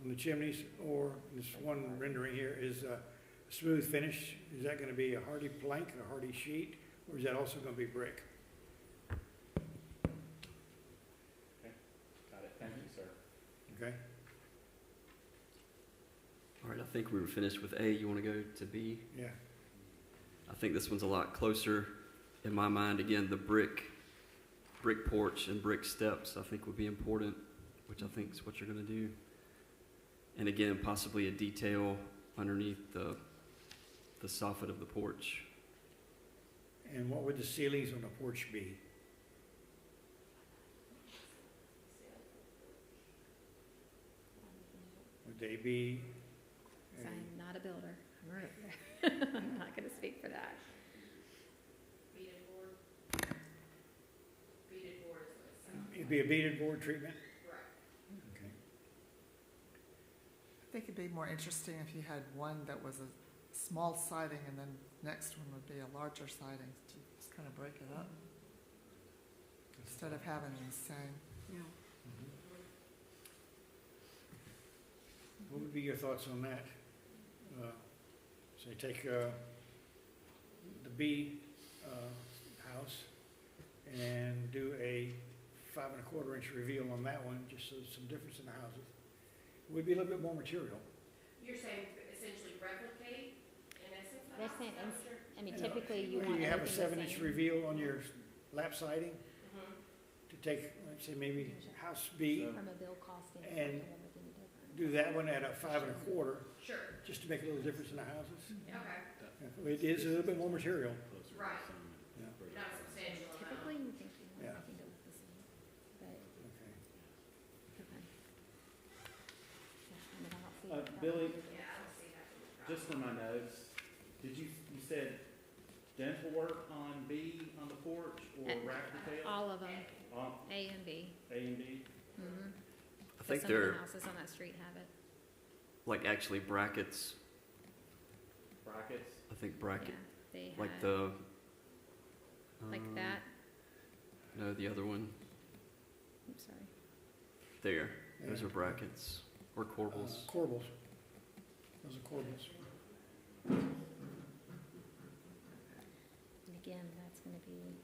on the chimneys or this one rendering here is a smooth finish. Is that gonna be a hardy plank, a hardy sheet, or is that also gonna be brick?
Got it. Thank you, sir.
Okay?
All right, I think we were finished with A. You want to go to B?
Yeah.
I think this one's a lot closer in my mind. Again, the brick porch and brick steps I think would be important, which I think is what you're going to do. And again, possibly a detail underneath the soffit of the porch.
And what would the ceilings on the porch be? Would they be?
'Cause I'm not a builder. I'm not going to speak for that.
Beaded board. Beaded board is what it's saying.
It'd be a beaded board treatment?
Right.
Okay.
I think it'd be more interesting if you had one that was a small siding and then next one would be a larger siding, to just kind of break it up, instead of having the same.
Yeah.
What would be your thoughts on that? Say take the B house and do a 5 1/4 inch reveal on that one, just so there's some difference in the houses. It would be a little bit more material.
You're saying essentially replicate in essence the
They're
house?
saying
Is that what you're-
I mean,
You know,
typically you
where
want
you have a
everything the
7 inch
same.
reveal on your lap siding
Mhm.
to take, let's say maybe house B,
From a bill costing.
And do that one at a 5 1/4,
Sure,
just to make a little difference in the houses.
okay,
It is a little bit more material.
right,
Yeah.
not a substantial amount.
Typically, you think you want
Yeah.
everything to look the same, but,
Okay.
okay. Yeah, I mean, I don't see that.
Billy,
Yeah, I don't see that being a problem.
just for my notes, you said dental work on B on the porch or rack detail?
All of them,
On
A and B.
A and B?
Mm-hmm.
I think
Some of
they're
the houses on that street have it.
like actually brackets.
Brackets?
I think bracket,
Yeah, they
like
had,
the.
like that.
No, the other one.
sorry.
There, those
Yeah.
are brackets, or corbels.
Corbels. Those are corbels.
And again, that's gonna be.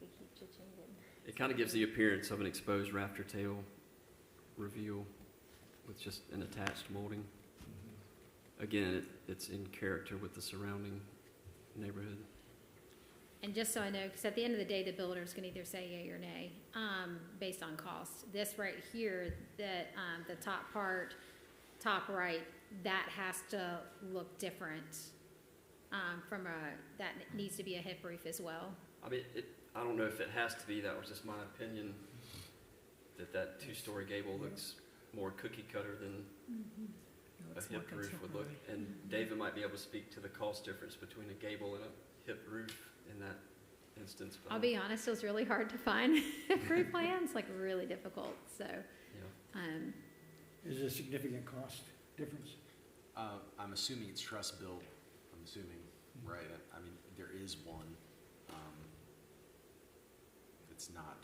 We keep changing.
It kind of gives the appearance of an exposed rafter tail reveal with just an attached molding. Again, it's in character with the surrounding neighborhood.
And just so I know, because at the end of the day, the builder's gonna either say yea or nay, based on cost. This right here, that, the top part, top right, that has to look different, that needs to be a hip roof as well.
I mean, I don't know if it has to be, that was just my opinion, that two-story gable looks more cookie cutter than a hip roof would look. And David might be able to speak to the cost difference between a gable and a hip roof in that instance. But
I'll be honest, it was really hard to find roof plans, like really difficult, so,
Yeah.
Is there a significant cost difference?
I'm assuming it's truss built, I'm assuming, right? I mean, there is one. It's not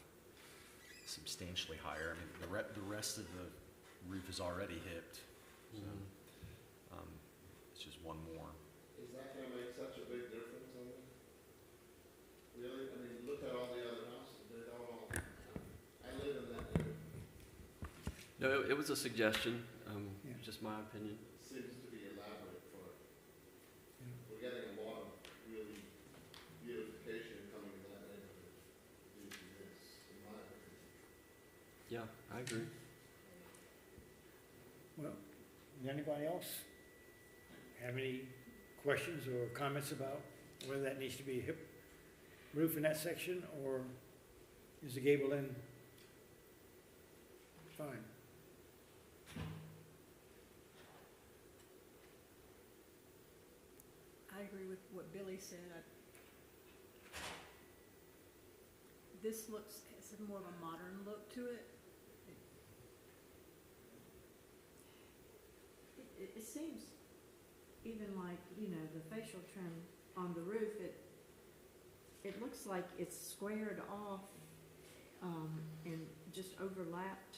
substantially higher. I mean, the rest of the roof is already hipped, so, it's just one more.
Is that gonna make such a big difference on it? Really? I mean, look at all the other houses, they don't all, I live in that area.
No, it was a suggestion,
Yeah.
just my opinion.
It seems to be elaborate for, we're getting a lot of really beautification coming in that neighborhood due to this, in my opinion.
Yeah, I agree.
Well, does anybody else have any questions or comments about whether that needs to be a hip roof in that section, or is the gable end fine?
I agree with what Billy said. This has more of a modern look to it.
It seems even like, you know, the facial trim on the roof, it looks like it's squared off, and just overlapped.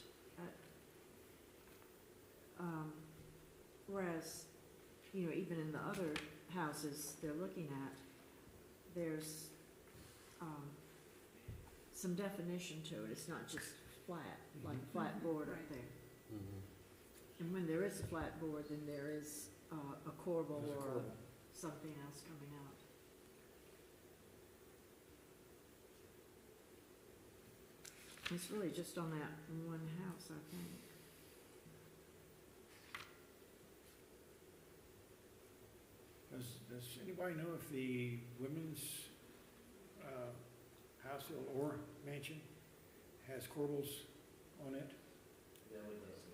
Whereas, you know, even in the other houses they're looking at, there's, some definition to it. It's not just flat, like a flat board up
Right.
there.
Mhm.
And when there is a flat board, then there is a corbel
There's a
or
corbel.
something else coming out. It's really just on that one house, I think.
Does anybody know if the women's house or mansion has corbels on it?
Yeah, it does.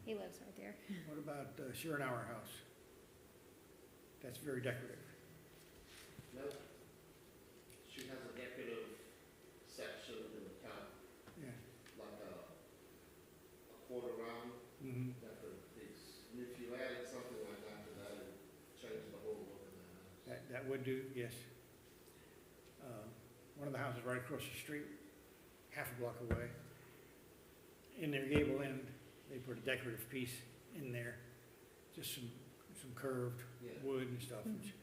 He lives right there.
What about Schoenauer house? That's very decorative.
No, she has a decorative section in the top,
Yeah.
like a quarter round
Mm-hmm.
decorative piece. And if you added something like that to that, it would change the whole look of the house.
That would do, yes. One of the houses right across the street, half a block away, in their gable end, they put a decorative piece in there, just some curved
Yeah.
wood and stuff, which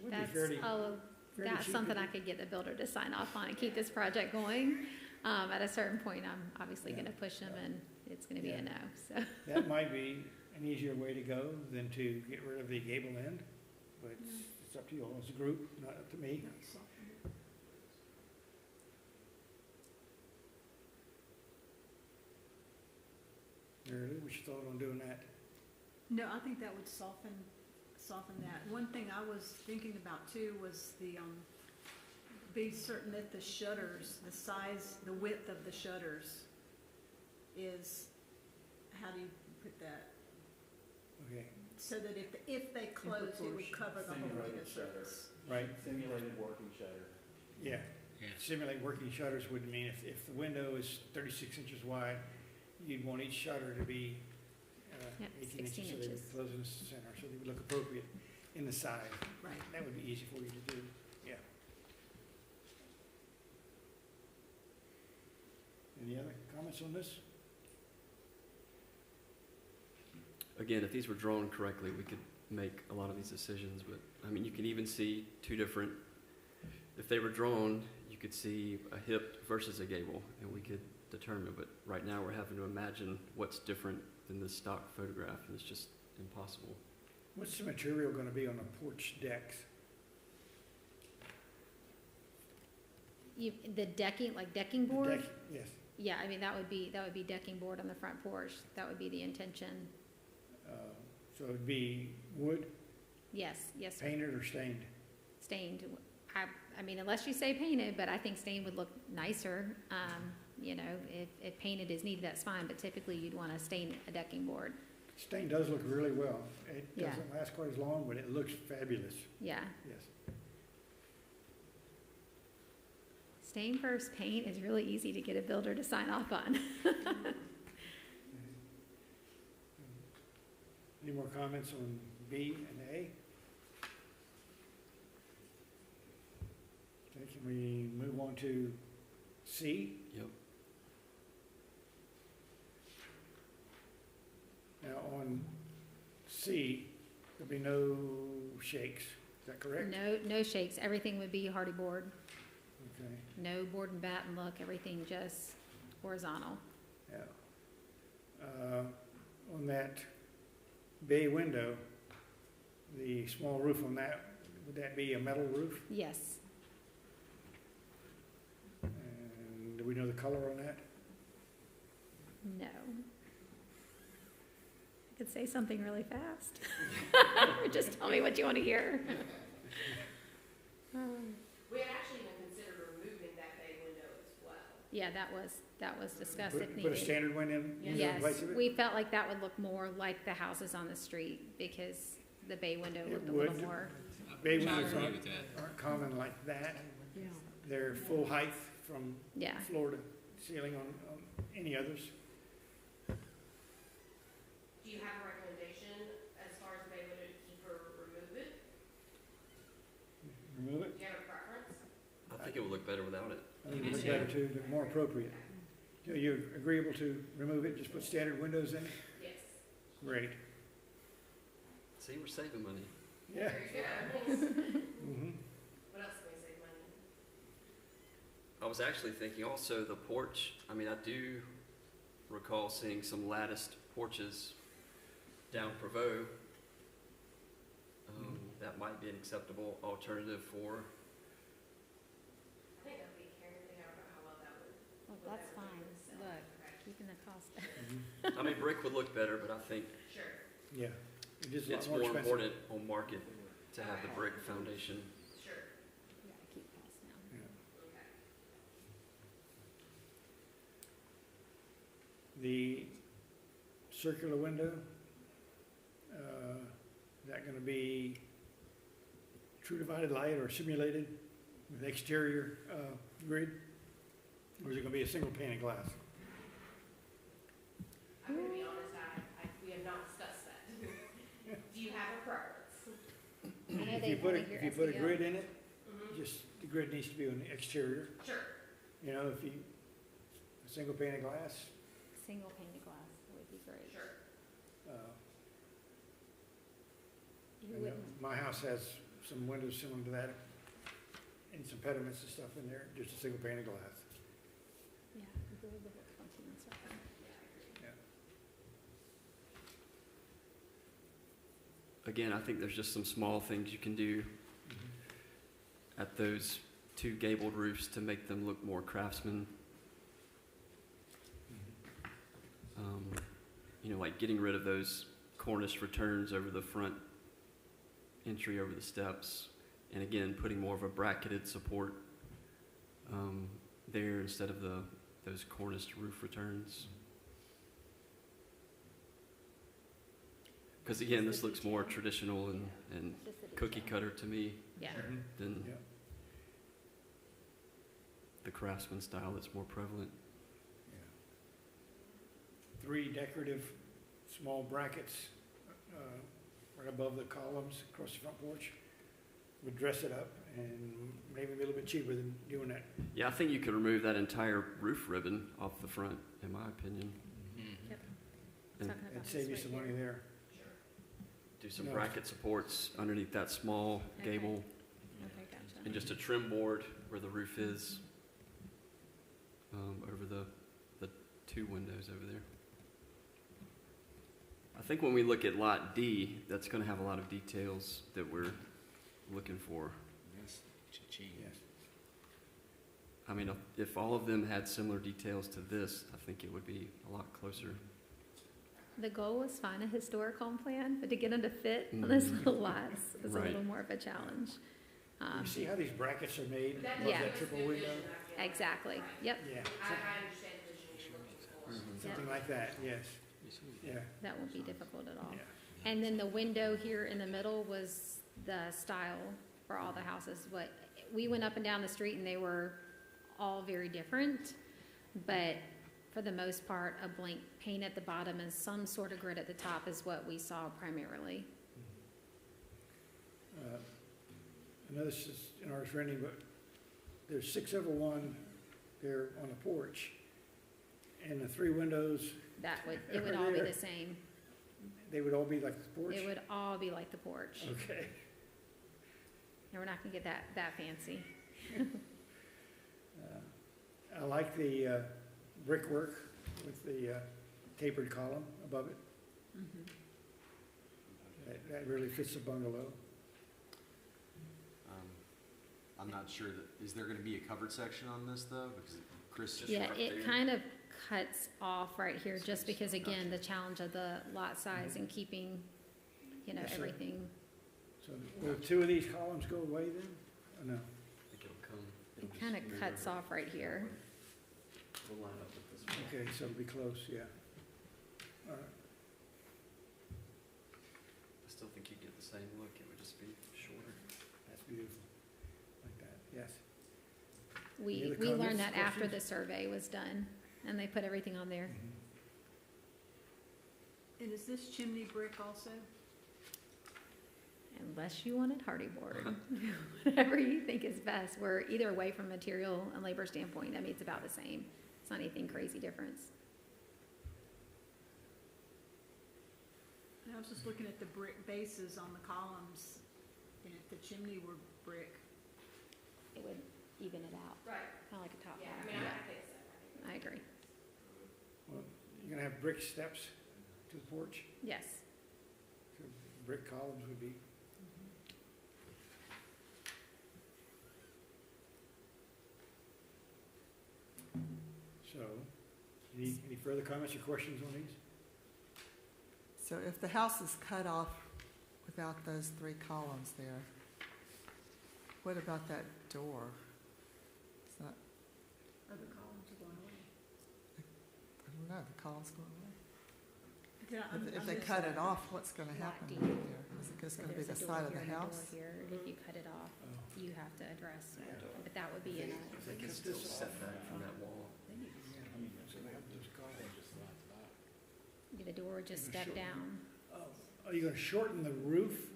would be
That's,
fairly
oh,
fairly
that's
cheap
something
to
I
do.
could get the builder to sign off on and keep this project going. At a certain point, I'm obviously
Yeah.
gonna push him and it's gonna be
Yeah.
a no, so.
That might be an easier way to go than to get rid of the gable end, but it's up to you all as a group, not up to me.
Not soften it.
Mary Lou, what's your thought on doing that?
No, I think that would soften that. One thing I was thinking about too was be certain that the shutters, the size, the width of the shutters is, how do you put that?
Okay,
So that if they close, it would
proportion.
cover the whole
Simulated
window
shutter.
surface.
right,
Simulated working shutter.
yeah. Simulate working shutters would mean if the window is 36 inches wide, you'd want each shutter to be
Yep,
18
16
inches, so they
inches.
would close in the center, so they would look appropriate in the side.
Right.
That would be easy for you to do. Any other comments on this?
Again, if these were drawn correctly, we could make a lot of these decisions, but, I mean, you can even see two different, if they were drawn, you could see a hip versus a gable, and we could determine, but right now we're having to imagine what's different than the stock photograph, and it's just impossible.
What's the material gonna be on the porch decks?
The decking, like decking
The
board?
deck- Yes,
Yeah, I mean, that would be decking board on the front porch. That would be the intention.
so it'd be wood,
Yes, yes, sir.
painted or stained?
Stained. I mean, unless you say painted, but I think stained would look nicer. You know, if painted is needed, that's fine, but typically you'd want to stain a decking board.
Stain does look really well. It
Yeah.
doesn't last quite as long, but it looks fabulous,
Yeah.
yes.
Stain versus paint is really easy to get a builder to sign off on.
Any more comments on B and A? Okay, can we move on to C?
Yep.
Now, on C, there'll be no shakes, is that correct?
No shakes. Everything would be hardy board.
Okay,
No board and batten look, everything just horizontal.
yeah. On that bay window, the small roof on that, would that be a metal roof?
Yes.
And do we know the color on that?
No. I could say something really fast. Just tell me what you want to hear.
We had actually even considered removing that bay window as well.
Yeah, that was discussed if
Put a
needed.
standard window in
Yes,
place of it?
we felt like that would look more like the houses on the street because the bay window
It
looked a little
would.
more.
Bay windows
Modern.
aren't common like that.
Yeah.
They're full height from
Yeah.
floor to ceiling on any others.
Do you have a recommendation as far as the bay window to keep or remove it?
Remove it.
Do you have a preference?
I think it would look better without it.
I think it looks better too, they're more appropriate. Are you agreeable to remove it, just put standard windows in?
Yes.
Great.
See, we're saving money.
Yeah.
There you go.
Mhm.
What else can we save money?
I was actually thinking also the porch, I mean, I do recall seeing some latticed porches down Provo. That might be an acceptable alternative for,
I think that would be Karen, I don't know how well that would.
Well, that's fine. Look, keeping the cost.
I mean, brick would look better, but I think
Sure.
Yeah, it is a
it's
lot more
more
expensive.
important on market to have the brick foundation.
Sure.
You gotta keep costs down.
Yeah.
Okay.
The circular window, is that gonna be true divided light or simulated with exterior, grid? Or is it gonna be a single pane of glass?
I'm gonna be honest, we have not discussed that. Do you have a preference?
I know
If
they
you put
wanted your
if you put a
SEO.
grid in it,
Mm-hmm.
just, the grid needs to be on the exterior.
Sure.
You know, if you, a single pane of glass,
Single pane of glass would be great.
Sure.
You
I know
wouldn't,
my house has some windows similar to that, and some pediments and stuff in there, just a single pane of glass.
yeah, it would look funky and stuff.
Again, I think there's just some small things you can do at those two gabled roofs to make them look more craftsman. You know, like getting rid of those cornice returns over the front entry over the steps. And again, putting more of a bracketed support there instead of those corniced roof returns. Because again, this looks more traditional and cookie cutter to me
Yeah,
than
Yeah.
the craftsman style that's more prevalent.
Yeah. 3 decorative small brackets right above the columns across the front porch. would dress it up and maybe be a little bit cheaper than doing that.
Yeah, I think you could remove that entire roof ribbon off the front, in my opinion.
Yep.
And
Talking about
And
this
save you
right
some
here.
money there.
do some
No.
bracket supports underneath that small
Okay.
gable,
Okay, gotcha.
and just a trim board where the roof is, over the two windows over there. I think when we look at Lot D, that's gonna have a lot of details that we're looking for.
Yes.
I mean, if all of them had similar details to this, I think it would be a lot closer.
The goal was find a historic home plan, but to get them to fit on those little lots was a
Right.
little more of a challenge.
You see how these brackets are made above
Yeah.
that triple window?
Exactly, yep,
Yeah,
I understand the vision you're looking for.
something like that, yes. Yeah,
that won't be difficult at all.
yeah.
And then the window here in the middle was the style for all the houses. What, we went up and down the street and they were all very different, but for the most part, a blank paint at the bottom and some sort of grid at the top is what we saw primarily.
I know this is in ours rendering, but there's 601 there on the porch, and the three windows,
That would, it would all be the same.
they would all be like the porch?
It would all be like the porch.
Okay.
And we're not gonna get that fancy.
I like the brickwork with the tapered column above it. That really fits the bungalow.
I'm not sure that, is there gonna be a covered section on this though? Because Chris just.
Yeah, it kind of cuts off right here, just because, again, the challenge of the lot size and keeping,
Yes, sir.
everything.
So will two of these columns go away then? Or no?
I think it'll come.
It kind of cuts off right here.
We'll line up with this one.
Okay, so it'll be close, yeah. All right.
I still think you get the same look, it would just be shorter.
That's beautiful. Like that, yes.
We
Any other
learned
comments,
that after the
questions?
survey was done, and they put everything on there.
And is this chimney brick also?
Unless you wanted hardy board, whatever you think is best. We're either way from material and labor standpoint, I mean, it's about the same. It's not anything crazy difference.
And I was just looking at the brick bases on the columns, and if the chimney were brick,
It would even it out,
Right,
kind of like a top
yeah,
one.
I mean, I think so.
I agree.
Well, you're gonna have brick steps to the porch?
Yes.
So brick columns would be, so, any further comments or questions on these?
So if the house is cut off without those three columns there, what about that door? Is that,
other columns are going away.
I don't know, the columns going away? If they
I'm
cut
just-
it off, what's gonna happen
D.
there? Is it just
So
gonna be
there's
the
a door
side of
here
the
and a door
house?
here. If you cut it off,
Oh.
you have to address, but that would be in a,
They can still set back from that wall.
So they have those columns.
the door would just step down.
Are you gonna shorten the roof?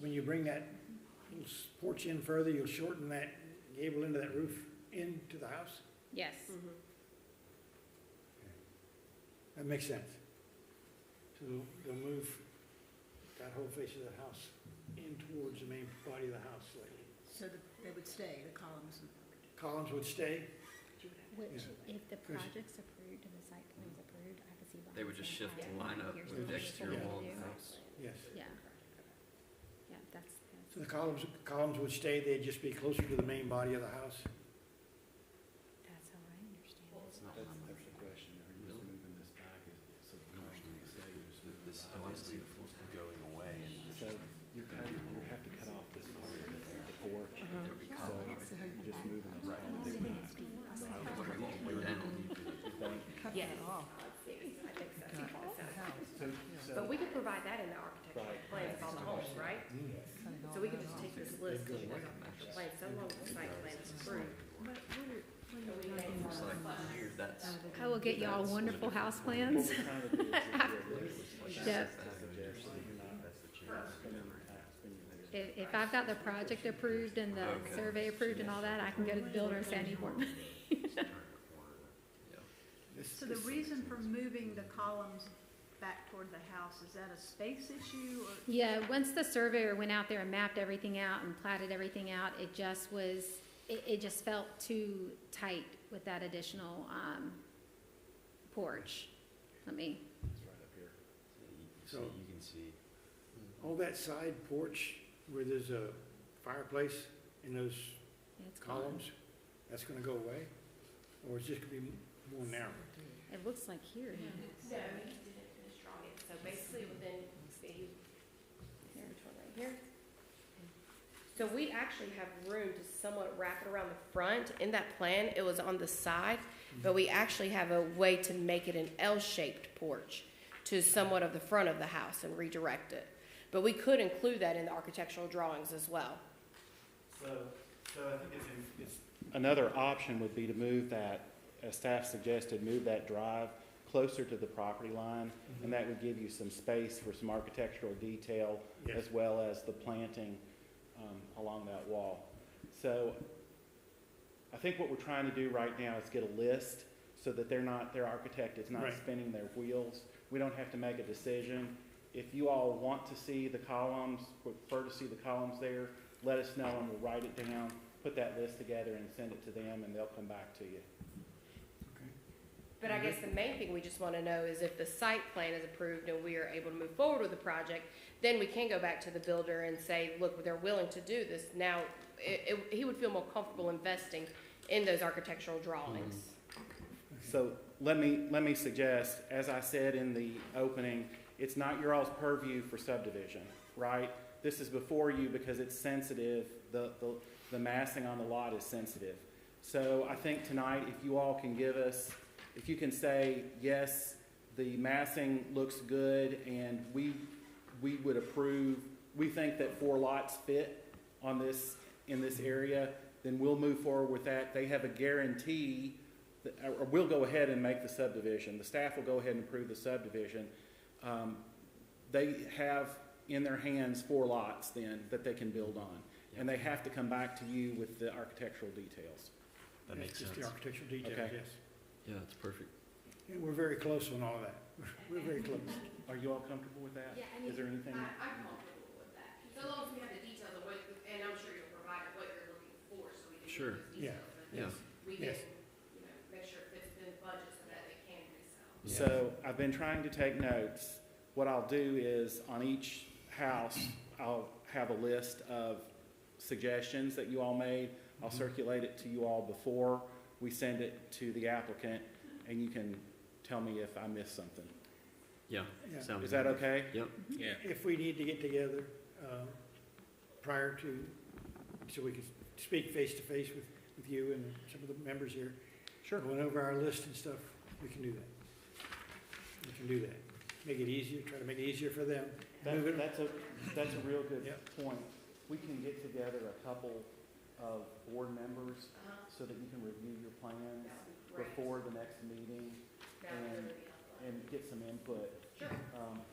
When you bring that little porch in further, you'll shorten that gable into that roof into the house?
Yes,
That makes sense. So they'll move that whole face of the house in towards the main body of the house slightly.
So that they would stay, the columns.
Columns would stay?
which,
Yeah.
if the
Chris.
project's approved and the site plan's approved, I could see.
They would just shift the line up
Here's
with
the
the exterior
door.
wall of the house.
Yes.
Yeah. Yeah, that's,
So the columns would stay, they'd just be closer to the main body of the house?
that's how I understand it.
It's not.
That's the question, are you just moving this back, so the columns stay, just move
This is obviously going away and
So you have to cut off this part of the porch,
There'd be columns.
See how you
just moving this column
What are you going down?
cut
Yes.
it off?
I think so.
Got the house,
But we could provide that in the architectural plans of all the homes, right?
cutting all
So we could
that
just
off.
take this list of the architectural plans, so long as the site plan is approved.
Looks like here, that's.
I will get y'all wonderful house plans. Yep. If I've got the project approved and the
Okay.
survey approved and all that, I can go to the builder and say I need more money.
So the reason for moving the columns back toward the house, is that a space issue or?
Yeah, once the surveyor went out there and mapped everything out and platted everything out, it just was, it just felt too tight with that additional, porch. Let me,
It's right up here.
So-
You can see.
All that side porch where there's a fireplace in those
it's gone.
columns, that's gonna go away? Or it's just gonna be more narrow?
It looks like here.
No, he didn't finish drawing it, so basically within the territory right here. So we actually have room to somewhat wrap it around the front. In that plan, it was on the side, but we actually have a way to make it an L-shaped porch to somewhat of the front of the house and redirect it. But we could include that in the architectural drawings as well.
So I think it's. Another option would be to move that, as staff suggested, move that drive closer to the property line, and that would give you some space for some architectural detail
Yes.
as well as the planting along that wall. So I think what we're trying to do right now is get a list so that their architect is not
Right.
spinning their wheels. We don't have to make a decision. If you all want to see the columns, prefer to see the columns there, let us know and we'll write it down, put that list together and send it to them and they'll come back to you.
But I guess the main thing we just want to know is if the site plan is approved and we are able to move forward with the project, then we can go back to the builder and say, look, they're willing to do this. Now, he would feel more comfortable investing in those architectural drawings.
So let me suggest, as I said in the opening, it's not your all's purview for subdivision, right? This is before you because it's sensitive, the massing on the lot is sensitive. So I think tonight, if you all can give us, if you can say, yes, the massing looks good and we would approve, we think that 4 lots fit on this, in this area, then we'll move forward with that. They have a guarantee, or we'll go ahead and make the subdivision. The staff will go ahead and approve the subdivision. They have in their hands 4 lots then that they can build on. And they have to come back to you with the architectural details.
That makes
Just
sense.
the architectural details,
Okay.
yes.
Yeah, it's perfect.
And we're very close on all that. We're very close.
Are you all comfortable with that?
Yeah,
Is there anything?
I'm comfortable with that. So long as we have the details of what, and I'm sure you'll provide what you're looking for, so we can
Sure.
get those details.
Yeah.
We can,
Yes.
make sure it fits within the budget so that they can resell.
So I've been trying to take notes. What I'll do is on each house, I'll have a list of suggestions that you all made. I'll circulate it to you all before we send it to the applicant, and you can tell me if I missed something.
Yeah,
Yeah.
sounds
Is that
good.
okay?
Yep.
Yeah.
If we need to get together prior to, so we can speak face to face with you and some of the members here,
Sure.
going over our list and stuff, we can do that. We can do that. Make it easier, try to make it easier for them. Move it-
That's a real good
Yep.
point. We can get together a couple of board members
Uh-huh.
so that you can review your plans
That would be great.
before the next meeting
That would really be helpful.
and get some input.
Sure,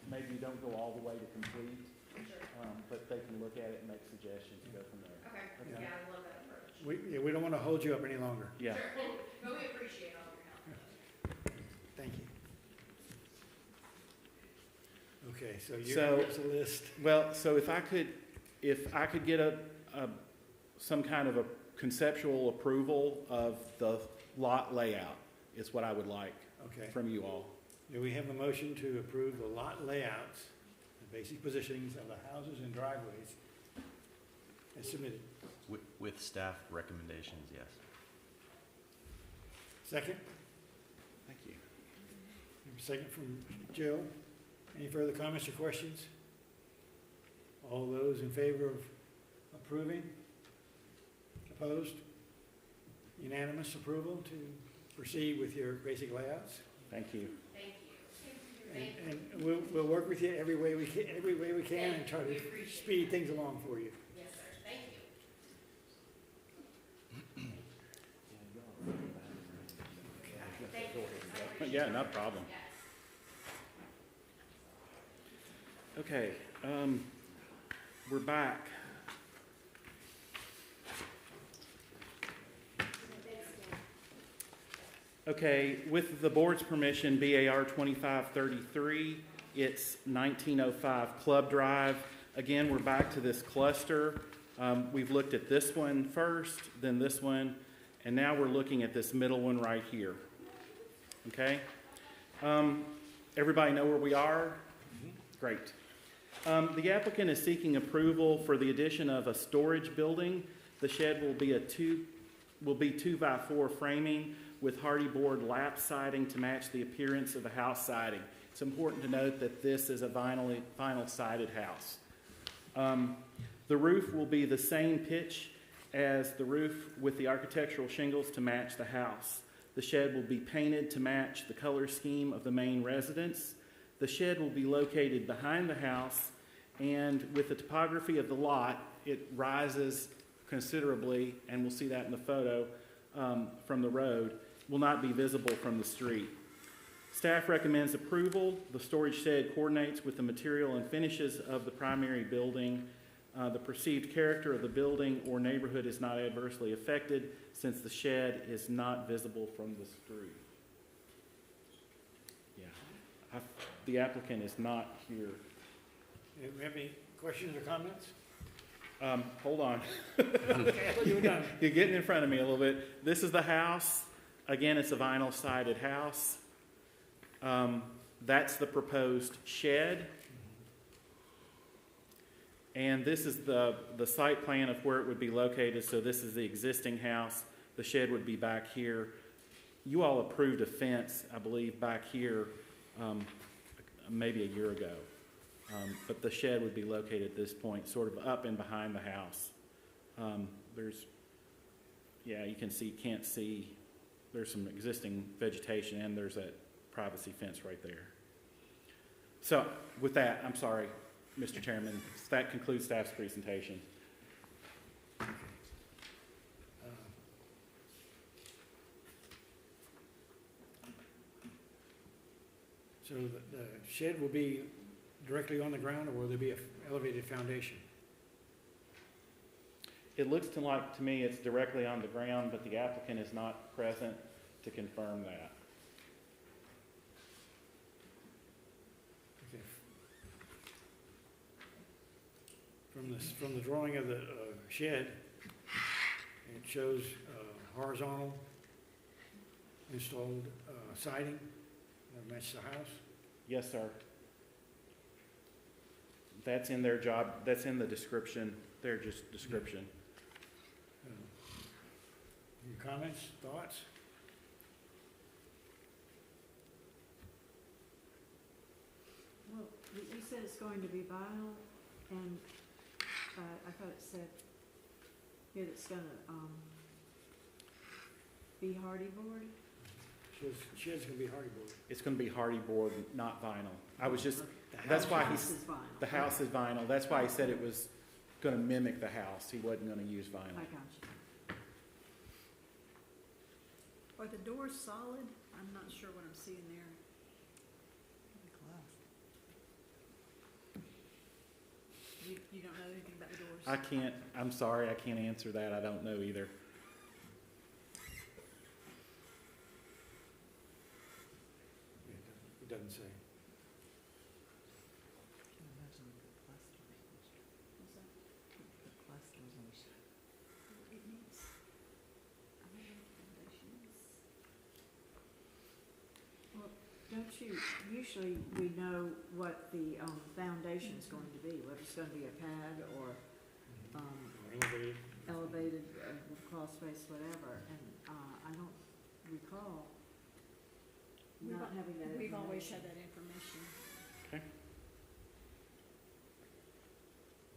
Maybe you don't go all the way to complete,
sure.
but they can look at it and make suggestions and go from there.
Okay,
Okay.
yeah, I love that approach.
We don't want to hold you up any longer.
Yeah.
Sure, but we appreciate all your help.
Thank you. Okay, so you're
So-
gonna give us a list.
Well, so if I could get some kind of a conceptual approval of the lot layout is what I would like
Okay.
from you all.
Do we have a motion to approve the lot layouts, the basic positionings of the houses and driveways as submitted?
With staff recommendations, yes.
Second?
Thank you.
Second from Jill. Any further comments or questions? All those in favor of approving? Opposed? Unanimous approval to proceed with your basic layouts?
Thank you.
Thank you.
And we'll work with you every way we can and try to speed things along for you.
Yes, sir, thank you.
Yeah, no problem. Okay, we're back. Okay, with the board's permission, BAR 2533, it's 1905 Club Drive. Again, we're back to this cluster. We've looked at this one first, then this one, and now we're looking at this middle one right here. Okay? Everybody know where we are? Great. The applicant is seeking approval for the addition of a storage building. The shed will be 2x4 framing with hardy board lap siding to match the appearance of a house siding. It's important to note that this is a vinyl sided house. The roof will be the same pitch as the roof with the architectural shingles to match the house. The shed will be painted to match the color scheme of the main residence. The shed will be located behind the house, and with the topography of the lot, it rises considerably, and we'll see that in the photo from the road, will not be visible from the street. Staff recommends approval. The storage shed coordinates with the material and finishes of the primary building. The perceived character of the building or neighborhood is not adversely affected since the shed is not visible from the street. Yeah, the applicant is not here.
Do you have any questions or comments?
Hold on.
Okay, I thought you were done.
You're getting in front of me a little bit. This is the house. Again, it's a vinyl sided house. That's the proposed shed. And this is the site plan of where it would be located. So this is the existing house. The shed would be back here. You all approved a fence, I believe, back here maybe a year ago. But the shed would be located at this point, sort of up and behind the house. You can't see, there's some existing vegetation and there's that privacy fence right there. So with that, I'm sorry, Mr. Chairman, that concludes staff's presentation.
So the shed will be directly on the ground, or will there be an elevated foundation?
It looks to me it's directly on the ground, but the applicant is not present to confirm that.
Okay. From the drawing of the shed, it shows horizontal installed siding that matches the house.
Yes, sir. That's in their job, that's in the description, their just description.
Any comments, thoughts?
Well, you said it's going to be vinyl, and I thought it said here that it's gonna be hardy board.
Shed's gonna be hardy board.
It's gonna be hardy board, not vinyl. I was just,
The
that's
house-
why
House
he's,
is vinyl.
the house is vinyl. That's why he said it was gonna mimic the house. He wasn't gonna use vinyl.
I got you.
Are the doors solid? I'm not sure what I'm seeing there. You don't know anything about the doors?
I'm sorry, I can't answer that. I don't know either.
It doesn't say.
It needs,
Well, don't you, usually we know what the foundation's going to be, whether it's gonna be a pad or
Elevated.
elevated, crawl space, whatever, and I don't recall
We've
not
al-
having that
we've always
information.
had that information.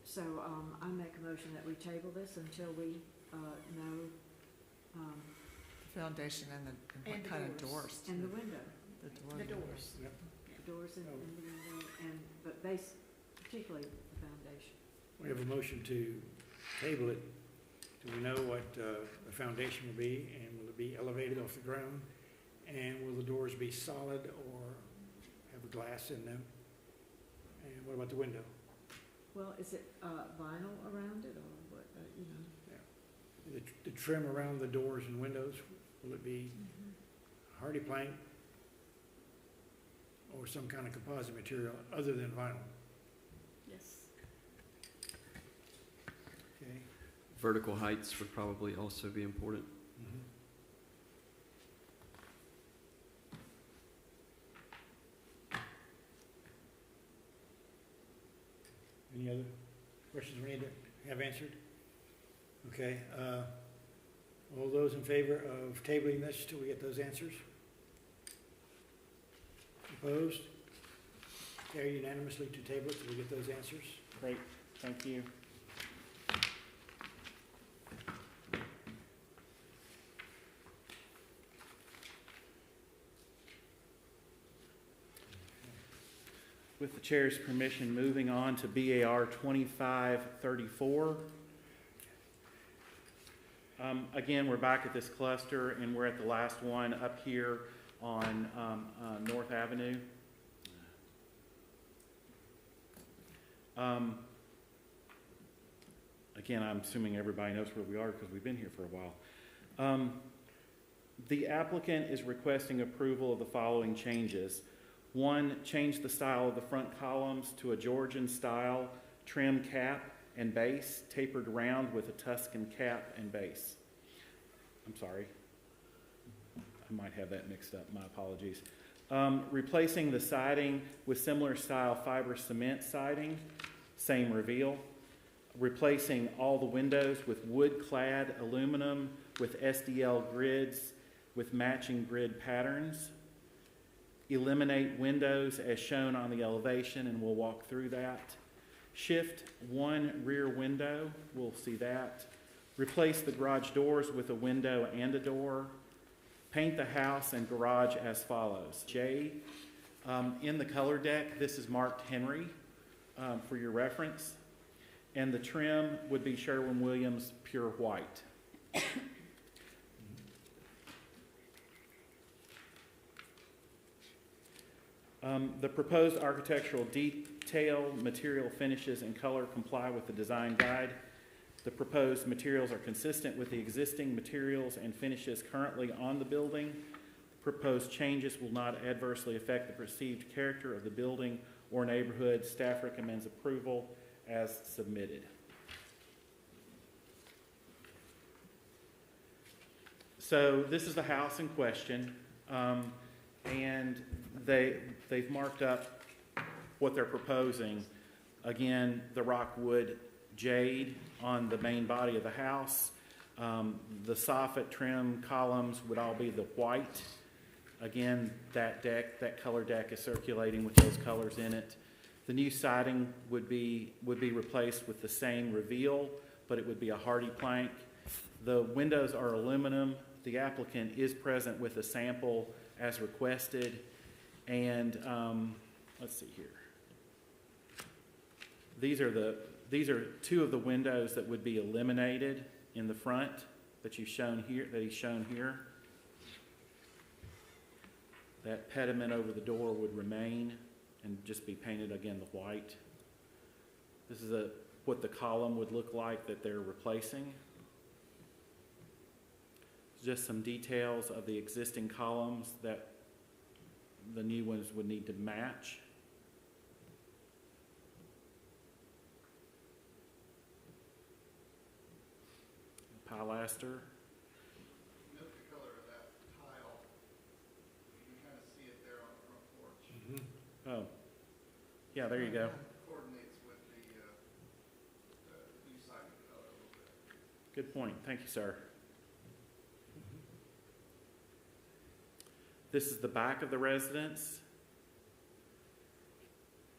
So, I make a motion that we table this until we know,
The foundation and what
And the
kind of
doors.
doors?
and the
too.
window,
The door.
The doors.
Yep.
the doors and the window, and, but particularly the foundation.
We have a motion to table it. Do we know what the foundation will be, and will it be elevated off the ground? And will the doors be solid or have a glass in them? And what about the window?
Well, is it vinyl around it, or what, you know?
The trim around the doors and windows, will it be hardy plank or some kind of composite material other than vinyl.
Yes.
Okay.
Vertical heights would probably also be important.
Mhm. Any other questions we need to have answered? Okay, all those in favor of tabling this till we get those answers? Opposed? Carry unanimously to table it till we get those answers.
Great, thank you. With the chair's permission, moving on to BAR 2534. Again, we're back at this cluster, and we're at the last one up here on North Avenue. Again, I'm assuming everybody knows where we are because we've been here for a while. The applicant is requesting approval of the following changes. One, change the style of the front columns to a Georgian style trim cap and base, tapered round with a Tuscan cap and base. I'm sorry. I might have that mixed up. My apologies. Replacing the siding with similar style fiber cement siding, same reveal. Replacing all the windows with wood-clad aluminum with SDL grids with matching grid patterns. Eliminate windows as shown on the elevation, and we'll walk through that. Shift one rear window, we'll see that. Replace the garage doors with a window and a door. Paint the house and garage as follows. J, in the color deck, this is marked Henry for your reference. And the trim would be Sherwin-Williams Pure White. The proposed architectural detail, material finishes, and color comply with the design guide. The proposed materials are consistent with the existing materials and finishes currently on the building. Proposed changes will not adversely affect the perceived character of the building or neighborhood. Staff recommends approval as submitted. So this is the house in question, and they've marked up what they're proposing. Again, the rockwood jade on the main body of the house. The soffit trim columns would all be the white. Again, that color deck is circulating with those colors in it. The new siding would be replaced with the same reveal, but it would be a hardy plank. The windows are aluminum. The applicant is present with a sample as requested. And let's see here. These are two of the windows that would be eliminated in the front that he's shown here. That pediment over the door would remain and just be painted again the white. This is what the column would look like that they're replacing. Just some details of the existing columns that the new ones would need to match. Pilaster.
Note the color of that tile. You can kind of see it there on the front porch.
Oh, yeah, there you go.
Coordinates with the new siding color a little bit.
Good point. Thank you, sir. This is the back of the residence.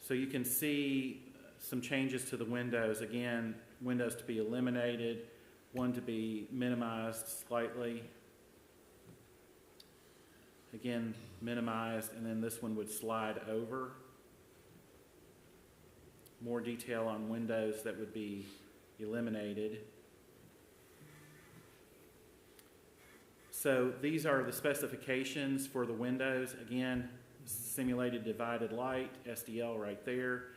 So you can see some changes to the windows. Again, windows to be eliminated, one to be minimized slightly. Again, minimized, and then this one would slide over. More detail on windows that would be eliminated. So these are the specifications for the windows. Again, simulated divided light, SDL right there.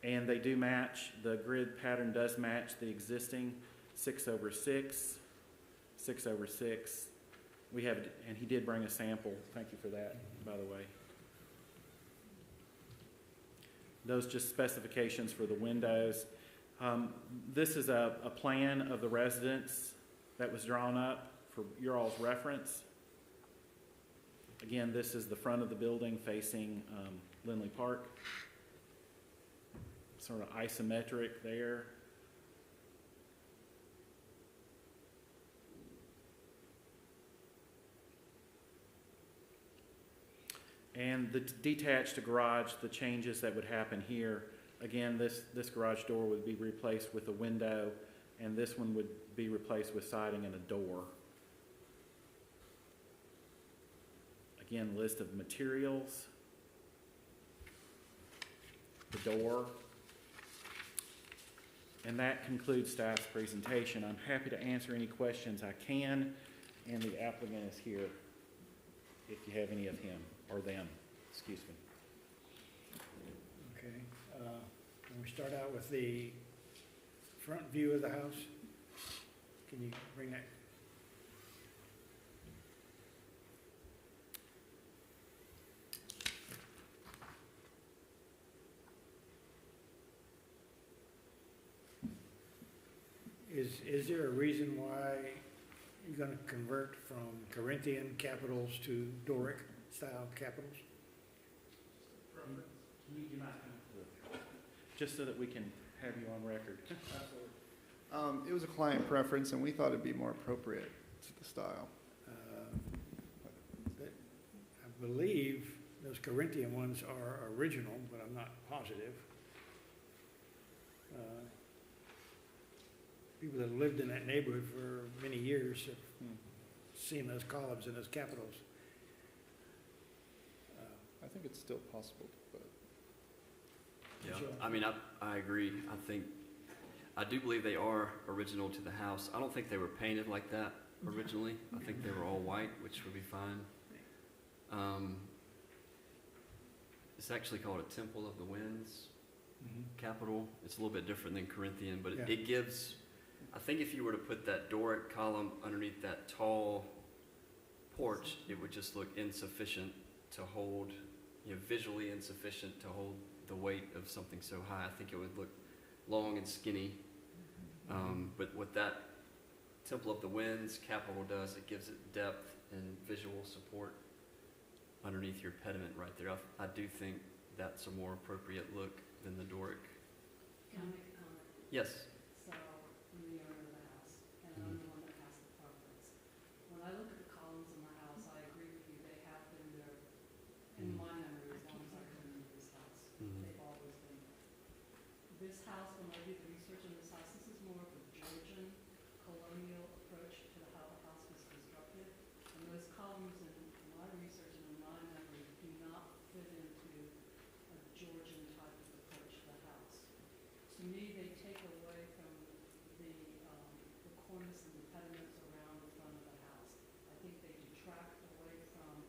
And they do match, the grid pattern does match the existing 6/6, 6/6, We have, and he did bring a sample. Thank you for that, by the way. Those just specifications for the windows. This is a plan of the residence that was drawn up for your all's reference. Again, this is the front of the building facing Lindley Park. Sort of isometric there. And the detached garage, the changes that would happen here, again, this garage door would be replaced with a window, and this one would be replaced with siding and a door. Again, list of materials, the door. And that concludes staff's presentation. I'm happy to answer any questions I can, and the applicant is here if you have any of him or them, excuse me.
Okay, can we start out with the front view of the house? Can you bring that? Is there a reason why you're gonna convert from Corinthian capitals to Doric style capitals?
Just so that we can have you on record.
It was a client preference, and we thought it'd be more appropriate to the style.
I believe those Corinthian ones are original, but I'm not positive. People that have lived in that neighborhood for many years have seen those columns and those capitals.
I think it's still possible, but
Yeah,
Sure.
I mean, I agree. I do believe they are original to the house. I don't think they were painted like that originally. I think they were all white, which would be fine. It's actually called a Temple of the Winds capital. It's a little bit different than Corinthian, but
Yeah.
it gives, I think if you were to put that Doric column underneath that tall porch, it would just look insufficient to hold, visually insufficient to hold the weight of something so high. I think it would look long and skinny. But what that Temple of the Winds capital does, it gives it depth and visual support underneath your pediment right there. I do think that's a more appropriate look than the Doric.
Can I make a comment?
Yes.
So, I'm the owner of the house, and I'm the one that has the preference. When I look at the columns in my house, I agree with you, they have been there in my memory as long as I've been in this house. They've always been there. This house, when I did the research on this house, this is more of a Georgian colonial approach to how the house was constructed. And those columns in my research and in my memory do not fit into a Georgian type of approach to the house. To me, they take away from the cornice and the pediments around the front of the house. I think they detract away from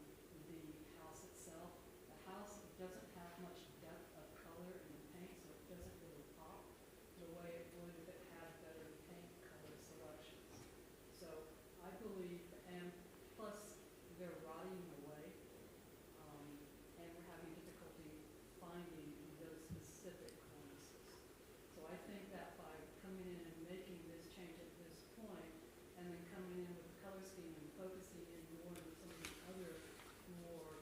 the house itself. The house doesn't have much depth of color in the paint, so it doesn't really pop the way it would if it had better paint color selections. So I believe, and plus they're rotting away, and we're having difficulty finding those specific cornices. So I think that by coming in and making this change at this point, and then coming in with the color scheme and focusing in more on some of the other more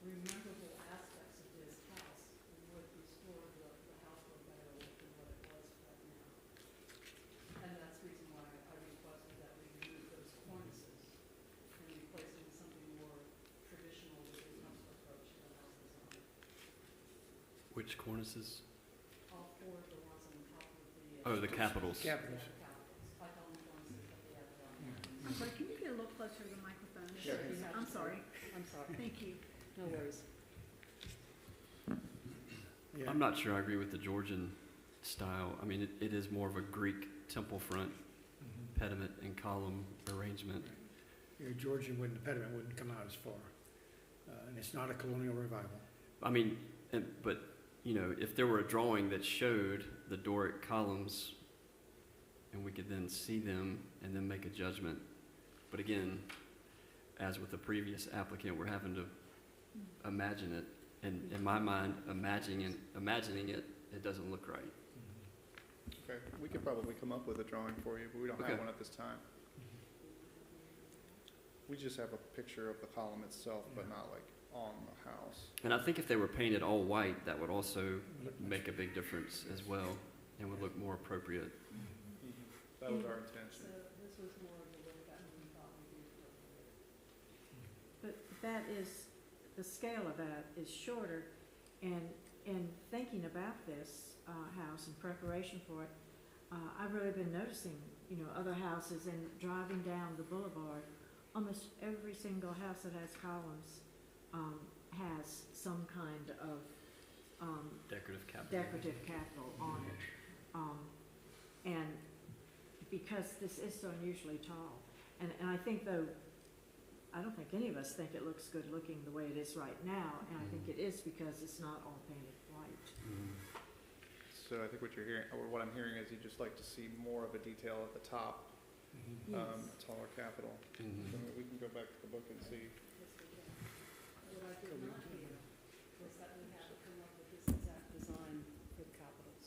rememberable aspects of this house, would restore the house to a better look than what it was right now. And that's the reason why I requested that we remove those cornices and replace it with something more traditional with this house approach to the house design.
Which cornices?
All four of the ones on top of the.
Oh, the capitals.
Capitals.
Yeah, the capitals. I call them cornices, but they have their own.
But can you get a little closer to the microphone?
Sure.
I'm sorry.
I'm sorry.
Thank you.
No worries.
Yeah.
I'm not sure I agree with the Georgian style. I mean, it is more of a Greek temple front pediment and column arrangement.
Your Georgian wooden pediment wouldn't come out as far. And it's not a colonial revival.
I mean, but, if there were a drawing that showed the Doric columns and we could then see them and then make a judgment. But again, as with the previous applicant, we're having to imagine it. And in my mind, imagining it, it doesn't look right.
Okay, we could probably come up with a drawing for you, but we don't
Okay.
have one at this time. We just have a picture of the column itself, but not like on the house.
And I think if they were painted all white, that would also make a big difference as well and would look more appropriate.
That was our
So
intention.
this was more of the look that we thought would be appropriate.
But that is, the scale of that is shorter, and in thinking about this house in preparation for it, I've really been noticing, you know, other houses and driving down the boulevard, almost every single house that has columns has some kind of
Decorative capital.
decorative capital on it. And because this is so unusually tall, and I think though, I don't think any of us think it looks good looking the way it is right now, and I think it is because it's not all painted white.
So I think what you're hearing, or what I'm hearing is you'd just like to see more of a detail at the top, taller capital. So we can go back to the book and see.
What I did not hear was that we had to come up with this exact design for the capitals.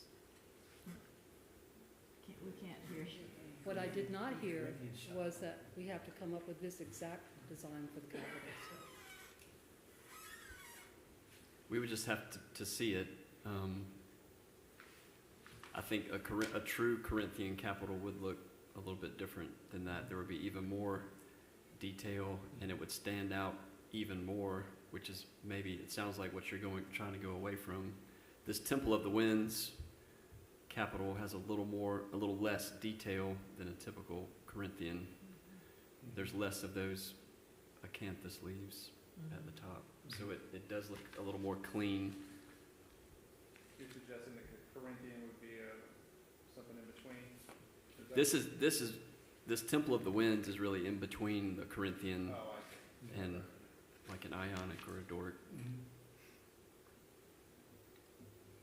We can't hear you.
What I did not hear was that we have to come up with this exact design for the capitals.
We would just have to see it. I think a true Corinthian capital would look a little bit different than that. There would be even more detail, and it would stand out even more, which is maybe, it sounds like what you're trying to go away from. This Temple of the Winds capital has a little less detail than a typical Corinthian. There's less of those acanthus leaves at the top, so it does look a little more clean.
You're suggesting that the Corinthian would be something in between?
This Temple of the Winds is really in between the Corinthian
Oh, I see.
and like an Ionic or a Doric.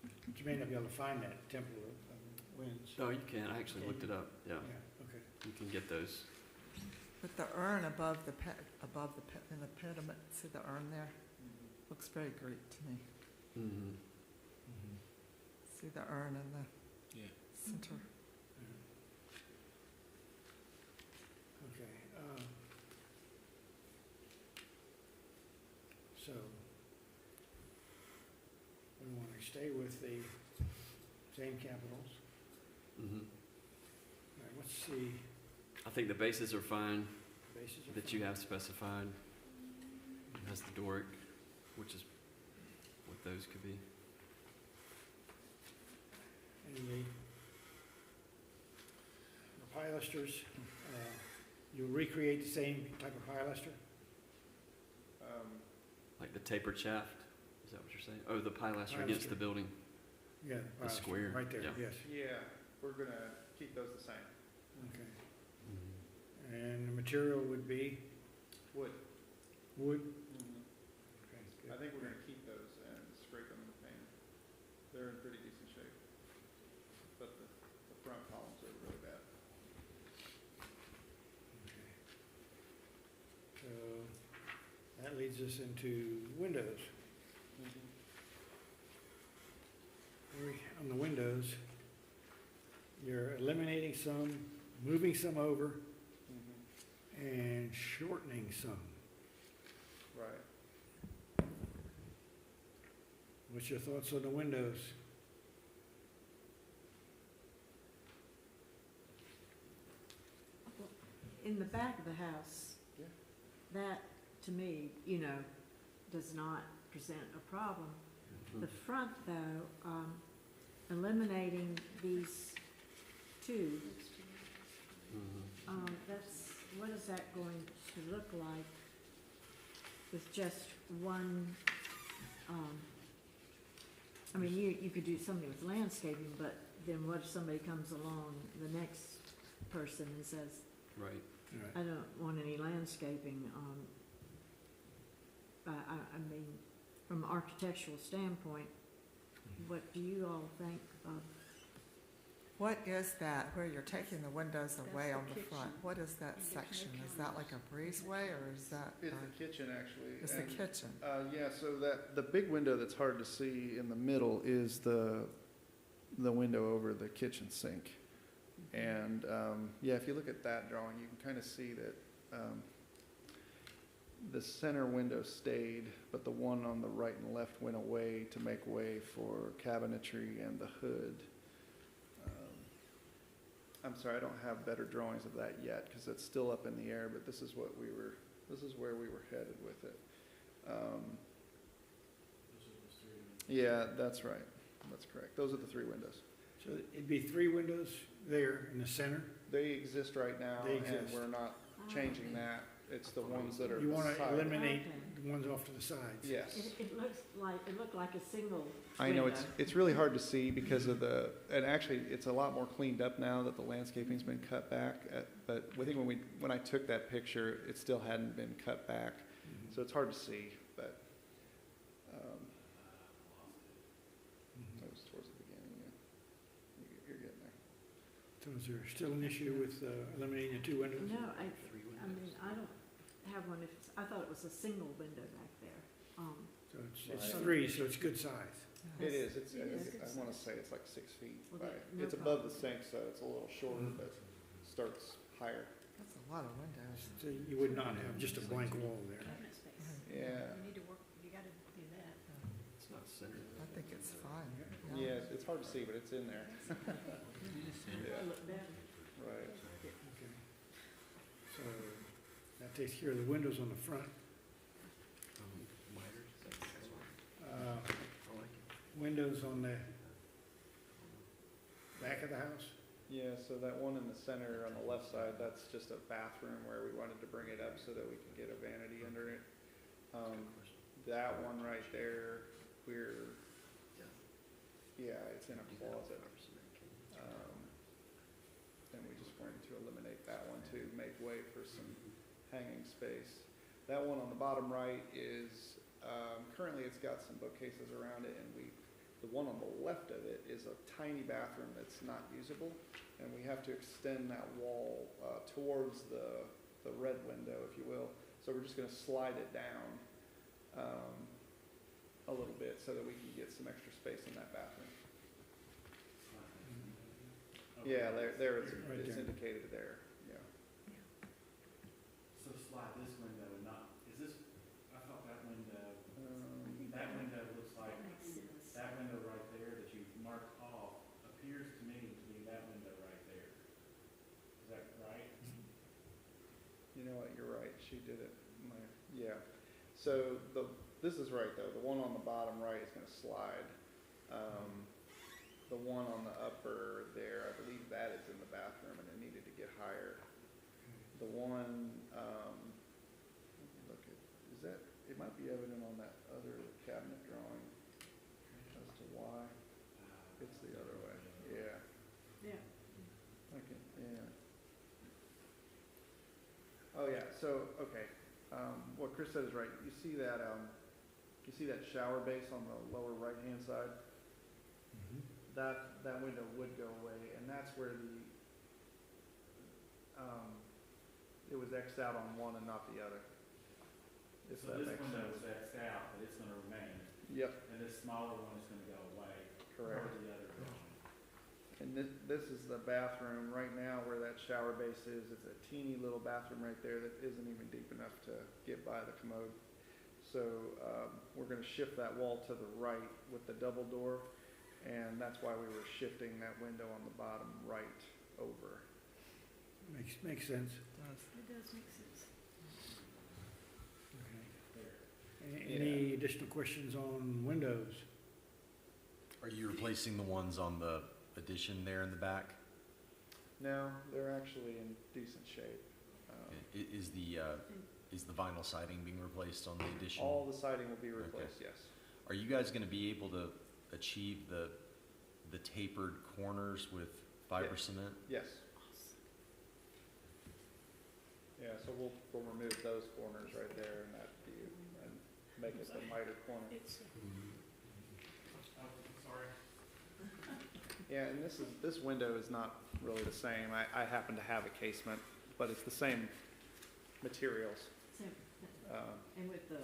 But you may not be able to find that Temple of Winds.
No, you can. I actually looked it up. Yeah,
Okay.
you can get those.
But the urn above the in the pediment, see the urn there? Looks very Greek to me. See the urn in the center?
Okay. So, we want to stay with the same capitals. All right, let's see,
I think the bases are fine
bases of.
that you have specified. It has the Doric, which is what those could be.
And the pilasters, you'll recreate the same type of pilaster?
Like the taper shaft. Is that what you're saying? Oh, the pilaster against
Pilaster.
the building.
Yeah.
The
pilaster,
square,
Right there,
yeah.
yes.
Yeah, we're gonna keep those the same.
Okay. And the material would be
Wood.
wood? Okay, good.
I think we're gonna keep those and scrape them and paint them. They're in pretty decent shape. But the front columns are really bad.
Okay. So that leads us into windows. On the windows, you're eliminating some, moving some over, and shortening some.
Right.
What's your thoughts on the windows?
In the back of the house,
Yeah.
that, to me, you know, does not present a problem. The front, though, eliminating these two, that's, what is that going to look like with just one, I mean, you could do something with landscaping, but then what if somebody comes along, the next person, and says,
Right.
I don't want any landscaping, I mean, from an architectural standpoint, what do you all think of
What is that, where you're taking the windows
That's
away
the
on the front?
kitchen.
What is that
And there's no
section? Is that like a breezeway, or is that?
It's the kitchen, actually.
It's the
and,
kitchen.
Yeah, so the big window that's hard to see in the middle is the window over the kitchen sink. And, yeah, if you look at that drawing, you can kind of see that, the center window stayed, but the one on the right and left went away to make way for cabinetry and the hood. I'm sorry, I don't have better drawings of that yet, because it's still up in the air, but this is where we were headed with it. Yeah, that's right, that's correct. Those are the three windows.
So it'd be 3 windows there in the center?
They exist right now,
They
and
exist.
we're not changing that. It's the ones that are
You want to
beside.
eliminate
Okay.
the ones off to the sides?
Yes.
It looked like a single
I know,
window.
it's really hard to see because of and actually, it's a lot more cleaned up now that the landscaping's been cut back. But I think when I took that picture, it still hadn't been cut back.
Mhm.
So it's hard to see, but,
Mhm.
that was towards the beginning, yeah. You're getting there.
So is there still an issue with eliminating the 2 windows?
No, I mean, I don't have one if it's, I thought it was a single window back there.
So it's
Right.
3, so it's good size.
It is, it's,
It is.
I wanna say it's like 6 feet.
Well,
by-
no
It's above the
problem.
sink, so it's a little shorter,
Mhm.
but starts higher.
That's a lot of windows.
So you would not have just a blank wall there.
Cabinet space.
Yeah.
You need to work, you gotta do that.
It's not centered.
I think it's fine.
Yeah, it's hard to see, but it's in there. Yeah,
It looked better.
right.
Okay. So that takes care of the windows on the front.
Miter, is that the one?
Uh,
I like it.
Windows on the back of the house?
Yeah, so that one in the center on the left side, that's just a bathroom where we wanted to bring it up so that we could get a vanity under it. That one right there, yeah, it's in a closet. And we just wanted to eliminate that one to make way for some hanging space. That one on the bottom right is, currently it's got some bookcases around it, and the one on the left of it is a tiny bathroom that's not usable, and we have to extend that wall towards the red window, if you will. So we're just gonna slide it down a little bit so that we can get some extra space in that bathroom. Yeah, there it's
Right there.
indicated there, yeah.
So slide this window, not, is this, I thought that window looks like,
That makes sense.
that window right there that you marked off appears to me to be that window right there. Is that right?
You know what, you're right, she did it, yeah. So this is right though, the one on the bottom right is gonna slide. The one on the upper there, I believe that is in the bathroom and it needed to get higher. The one, look at, is that, it might be evident on that other cabinet drawing as to why. It's the other way, yeah.
Yeah.
Yeah. Oh, yeah, so, okay, what Chris said is right. You see that shower base on the lower right-hand side?
Mhm.
That window would go away, and that's where it was Xed out on one and not the other. If
So
that
this
makes
window
sense.
is Xed out, but it's gonna remain,
Yep,
and this smaller one is gonna go away.
correct.
Or the other drawing.
And this is the bathroom, right now where that shower base is, it's a teeny little bathroom right there that isn't even deep enough to get by the commode. So, we're gonna shift that wall to the right with the double door, and that's why we were shifting that window on the bottom right over.
Makes sense.
It does make sense.
Okay. Any additional questions on windows?
Are you replacing the ones on the addition there in the back?
No, they're actually in decent shape.
Is the vinyl siding being replaced on the addition?
All the siding will be replaced, yes.
Are you guys gonna be able to achieve the tapered corners with fiber
Yes.
cement?
Yes. Yeah, so we'll remove those corners right there and that view and make it the miter corner.
It's,
Oh, sorry.
Yeah, and this window is not really the same. I happen to have a casement, but it's the same materials.
Same, and with the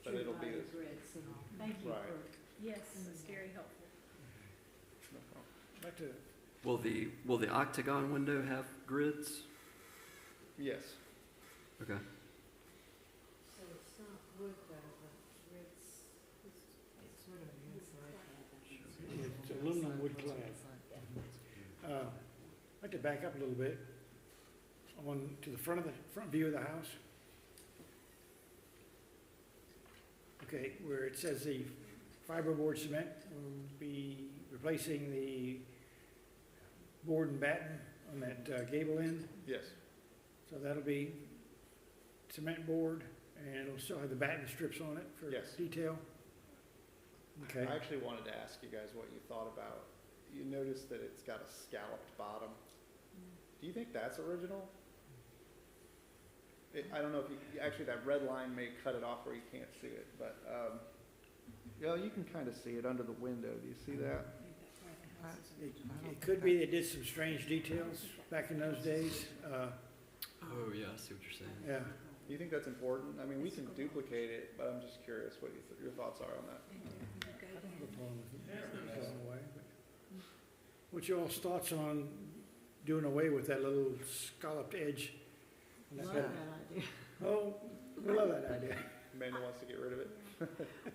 But
true
it'll be
value
this-
grids and all. Thank you
Right.
for,
Yes, it's very helpful.
No problem.
Back to,
Will the octagon window have grids?
Yes.
Okay.
so it's not wood though, but grids, it's sort of an inside.
it's aluminum wood clad. I'd like to back up a little bit to the front view of the house. Okay, where it says the fiberboard cement will be replacing the board and batten on that gable end.
Yes.
So that'll be cement board, and it'll still have the batten strips on it for
Yes.
detail. Okay.
I actually wanted to ask you guys what you thought about, you notice that it's got a scalloped bottom. Do you think that's original? I don't know if you, actually that red line may cut it off where you can't see it, but, yeah, you can kind of see it under the window. Do you see that?
It could be they did some strange details back in those days.
Oh, yeah, I see what you're saying.
Yeah.
Do you think that's important? I mean, we can duplicate it, but I'm just curious what your thoughts are on that.
I don't have a problem with it going away, but what's your all's thoughts on doing away with that little scalloped edge? on that
Love
bed?
that idea.
Oh, we love that idea.
Amanda wants to get rid of it.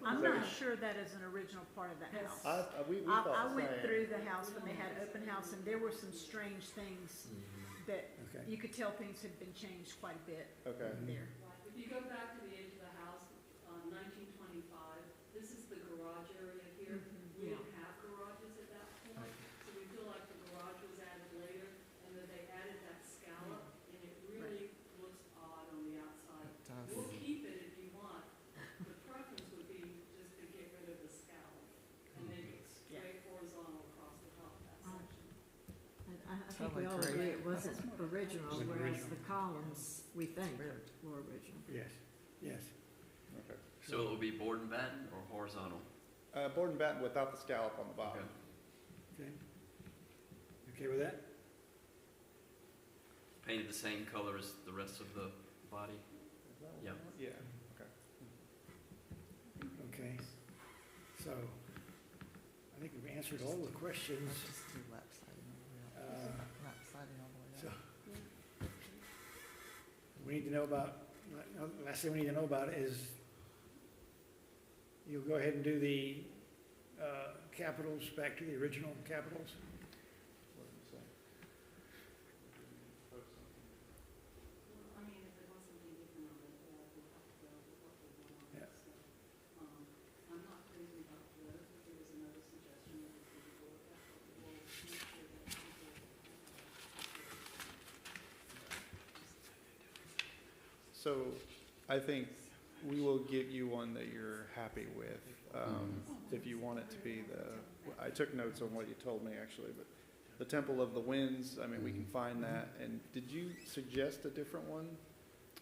I'm not sure that is an original part of that house.
We
I
thought the
went
same.
through the house when they had open house, and there were some strange things that
Okay.
you could tell things had been changed quite a bit
Okay.
there.
If you go back to the edge of the house, 1925, this is the garage area here. We
Yeah.
didn't have garages at that point, so we feel like the garage was added later, and that they added that scallop, and it really looks odd on the outside.
It does.
We'll keep it if you want. The preference would be just to get rid of the scallop and make it straight horizontal across the top of that section.
I think we
Totally
all
agree.
agree it wasn't original,
Wasn't
whereas
original.
the columns, we think,
Weird.
were original.
Yes, yes.
Okay.
So it will be board and batten or horizontal?
Board and batten without the scallop on the bottom.
Okay. Okay with that?
Painted the same color as the rest of the body?
Is that what
Yep.
you want? Yeah, okay.
Okay. So, I think we've answered all the questions.
Let's just do lap siding all the way up. Lap siding all the
So,
way up.
we need to know about, last thing we need to know about is, you'll go ahead and do the capitals back to the original capitals?
What did you say?
Well, I mean, if it was something different on it, we'll have to go with what we want on
Yeah.
it, so. I'm not crazy about those, if there was another suggestion that we could go with that, but we'll make sure that people.
So I think we will get you one that you're happy with. If you want it to be I took notes on what you told me actually, but the Temple of the Winds, I mean, we can find that. And did you suggest a different one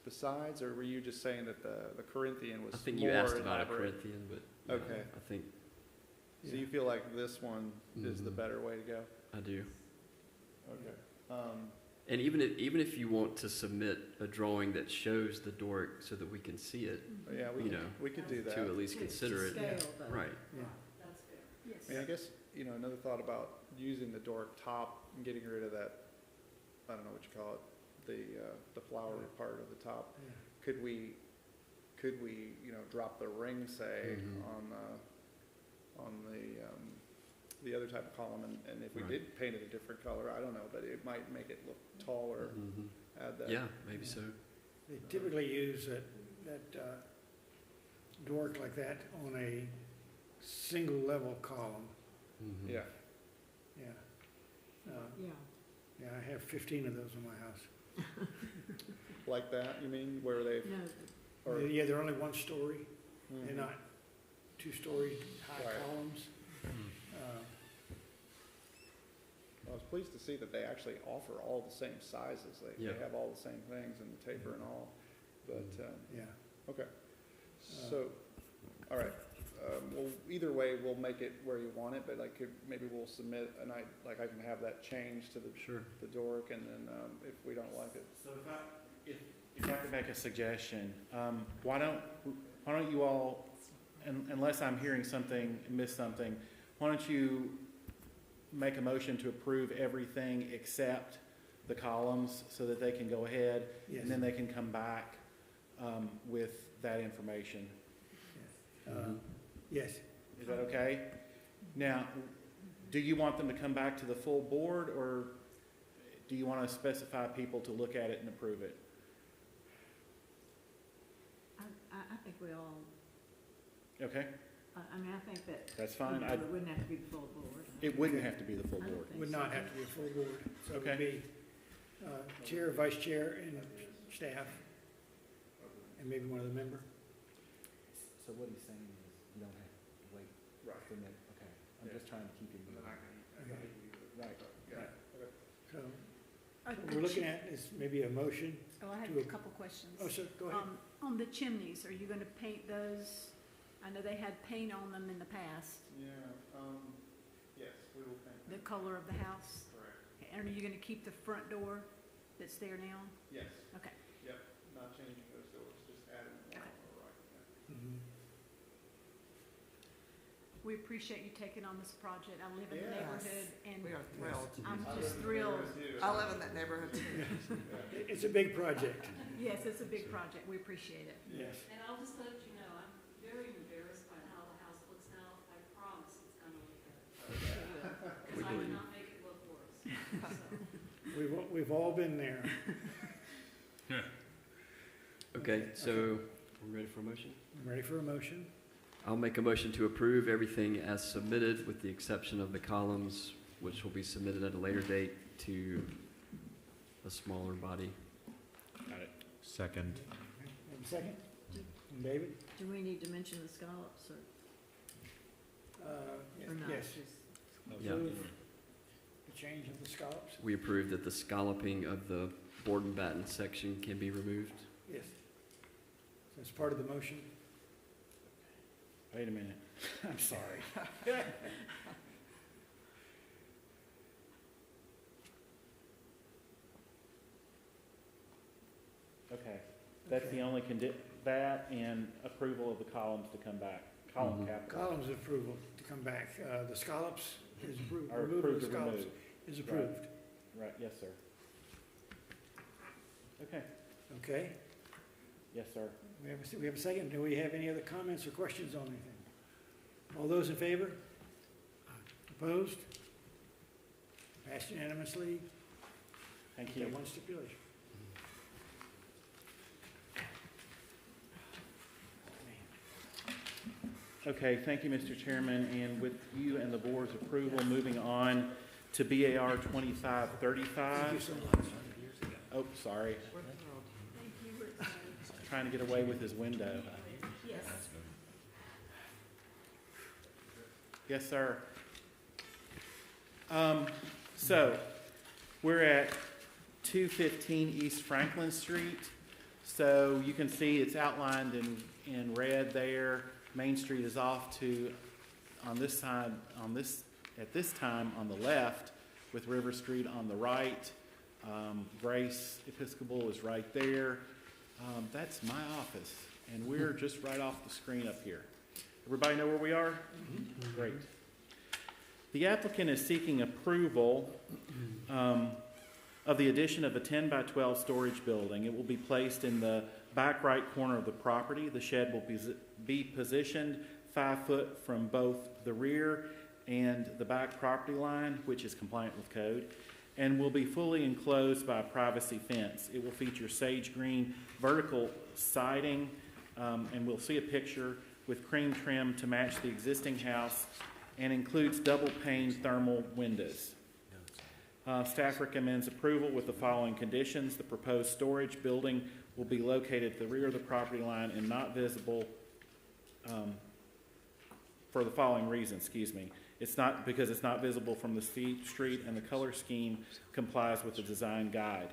besides, or were you just saying that the Corinthian was
I think
more
you asked about a
elaborate?
Corinthian, but yeah,
Okay.
I think
So you feel like this one is the
Mhm.
better way to go?
I do.
Okay.
And even if you want to submit a drawing that shows the Doric so that we can see it,
Yeah,
You know,
we could do that.
to at least
To
consider it.
scale, though.
Right.
Yeah.
That's fair.
Yes.
I mean, I guess, another thought about using the Doric top and getting rid of that, I don't know what you call it, the flower part of the top.
Yeah.
Could we, drop the ring, say,
Mhm.
on the other type of column, and if we
Right.
did paint it a different color, I don't know, but it might make it look taller,
Mhm.
add that.
Yeah, maybe so.
They typically use that Doric like that on a single level column,
Mhm.
Yeah,
yeah.
Yeah.
Yeah, I have 15 of those in my house.
like that, you mean, where they,
No,
or,
Yeah, they're only one story,
Mhm.
they're not two-story high
Right.
columns.
Mhm.
I was pleased to see that they actually offer all the same sizes. They
Yeah.
have all the same things and the taper and all, but,
Yeah.
okay. So, all right, well, either way, we'll make it where you want it, but like, maybe we'll submit, and I can have that changed to
Sure.
the Doric, and then, if we don't like it.
So if I could make a suggestion, why don't you all, unless I'm hearing something, missed something, why don't you make a motion to approve everything except the columns so that they can go ahead
Yes.
and then they can come back with that information.
Yes.
Is that okay? Now, do you want them to come back to the full board, or do you want to specify people to look at it and approve it?
I think we all,
Okay,
I mean, I think that.
that's fine.
It wouldn't have to be the full board.
It wouldn't have to be the full
I don't
board.
think
Would
so.
not have to be a full board. So it would
Okay.
be chair, vice chair, and staff, and maybe one other member.
So what he's saying is you don't have to wait
Right.
for me, okay, I'm just trying to keep you
And then
moving.
I can leave it.
Right,
Yeah,
right.
okay.
So
Are
what
the
we're looking
chi-
at is maybe a motion.
Oh, I had
to
a
a-
couple questions.
Oh, sir, go ahead.
On the chimneys, are you gonna paint those? I know they had paint on them in the past,
Yeah, yes, we will paint
the
that.
color of the house.
Correct.
And are you gonna keep the front door that's there now?
Yes,
Okay.
yep, not changing those doors, just adding one
Okay.
on the right. Yeah.
Mhm.
We appreciate you taking on this project. I live in the
Yes.
neighborhood and
We are thrilled.
I'm
I
just
live in the
thrilled.
neighborhood too.
I live in that neighborhood too.
It's a big project.
Yes, it's a big project. We appreciate it.
Yes.
And I'll just let you know, I'm very embarrassed by how the house looks now. I promise it's gonna look better.
We
Because I
believe you.
cannot make it look worse. So,
We've all been there.
Okay, so we're ready for a motion?
Ready for a motion?
I'll make a motion to approve everything as submitted with the exception of the columns, which will be submitted at a later date to a smaller body.
got it.
Second.
Have a second? And David?
Do we need to mention the scallops or not?
Yes.
Just-
Yeah.
Approve the change of the scallops?
We approve that the scalloping of the board and batten section can be removed.
Yes. So it's part of the motion?
Wait a minute. I'm sorry. Okay, that's the only that and approval of the columns to come back, column
Mhm.
capital.
Columns approval to come back. The scallops is approved.
Are
Removal of
approved
the
or
scallops
removed.
is approved.
Right, yes, sir. Okay,
Okay.
yes, sir.
We have a second. Do we have any other comments or questions on anything? All those in favor? Opposed? Passed unanimously.
Thank
That
you.
one stipulation.
Okay, thank you, Mr. Chairman, and with you and the board's approval, moving on to BAR 2535.
Thank you so much.
Oh, sorry,
We're thrilled.
Thank you. We're excited.
trying to get away with his window.
Yes.
Yes, sir. So, we're at 215 East Franklin Street. So you can see it's outlined in red there. Main Street is off to, on this side, at this time, on the left, with River Street on the right. Grace Episcopal is right there. That's my office, and we're just right off the screen up here. Everybody know where we are? Great. The applicant is seeking approval of the addition of a 10 by 12 storage building. It will be placed in the back right corner of the property. The shed will be positioned 5 foot from both the rear and the back property line, which is compliant with code, and will be fully enclosed by a privacy fence. It will feature sage green vertical siding, and we'll see a picture with cream trim to match the existing house, and includes double pane thermal windows. Staff recommends approval with the following conditions. The proposed storage building will be located at the rear of the property line and not visible for the following reasons, It's not because it's not visible from the street, and the color scheme complies with the design guide.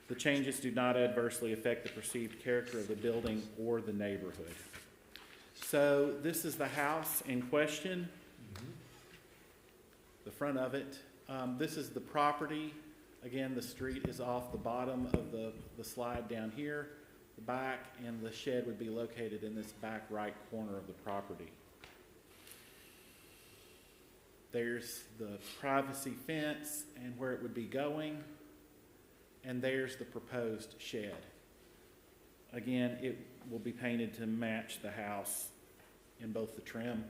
The changes do not adversely affect the perceived character of the building or the neighborhood. So this is the house in question, the front of it. This is the property. Again, the street is off the bottom of the slide down here. The back and the shed would be located in this back right corner of the property. There's the privacy fence and where it would be going. And there's the proposed shed. Again, it will be painted to match the house in both the trim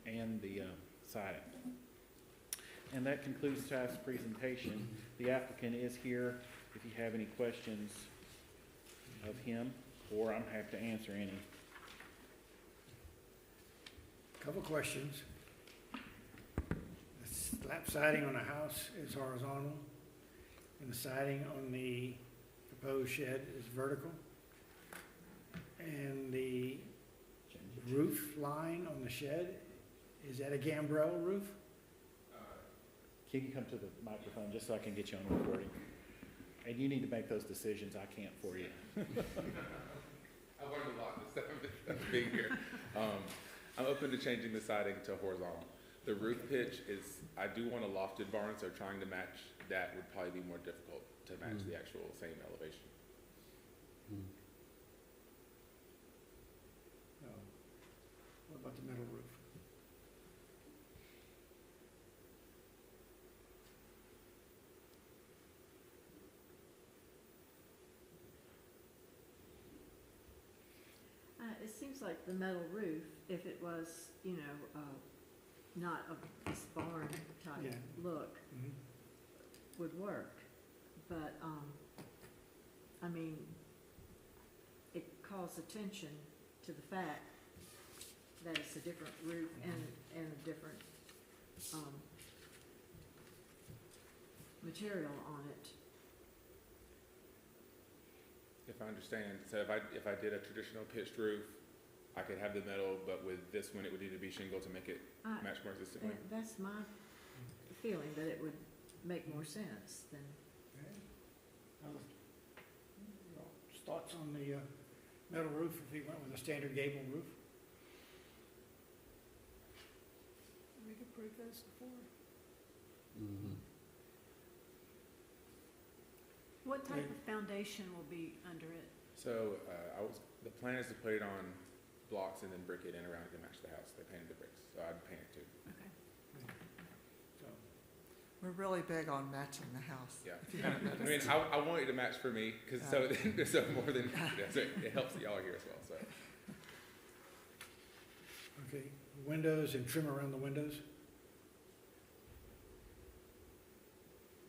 and the siding. And that concludes staff's presentation. The applicant is here if you have any questions of him, or I'm happy to answer any.
Couple questions. The slab siding on the house is horizontal, and the siding on the proposed shed is vertical. And the roof line on the shed, is that a gambrel roof?
Can you come to the microphone just so I can get you on recording? And you need to make those decisions. I can't for you.
I learned a lot this time being here. I'm open to changing the siding to horizontal. The roof pitch is, I do want a lofted barn, so trying to match that would probably be more difficult to match the actual same elevation.
What about the metal roof?
It seems like the metal roof, if it was, you know, not a this barn type
Yeah.
look, would work. But, I mean, it calls attention to the fact that it's a different roof and a different, material on it.
If I understand, so if I did a traditional pitched roof, I could have the metal, but with this one, it would need to be shingle to make it match more consistently.
That's my feeling, that it would make more sense than.
Thoughts on the metal roof if he went with a standard gable roof?
We could prove those before. What type of foundation will be under it?
So the plan is to put it on blocks and then brick it in around it to match the house. They painted the bricks, so I'd paint it too.
Okay.
So,
We're really big on matching the house.
Yeah.
If you haven't
I
noticed.
mean, I want it to match for me, because so more than, so it helps that y'all are here as well, so.
okay, windows and trim around the windows?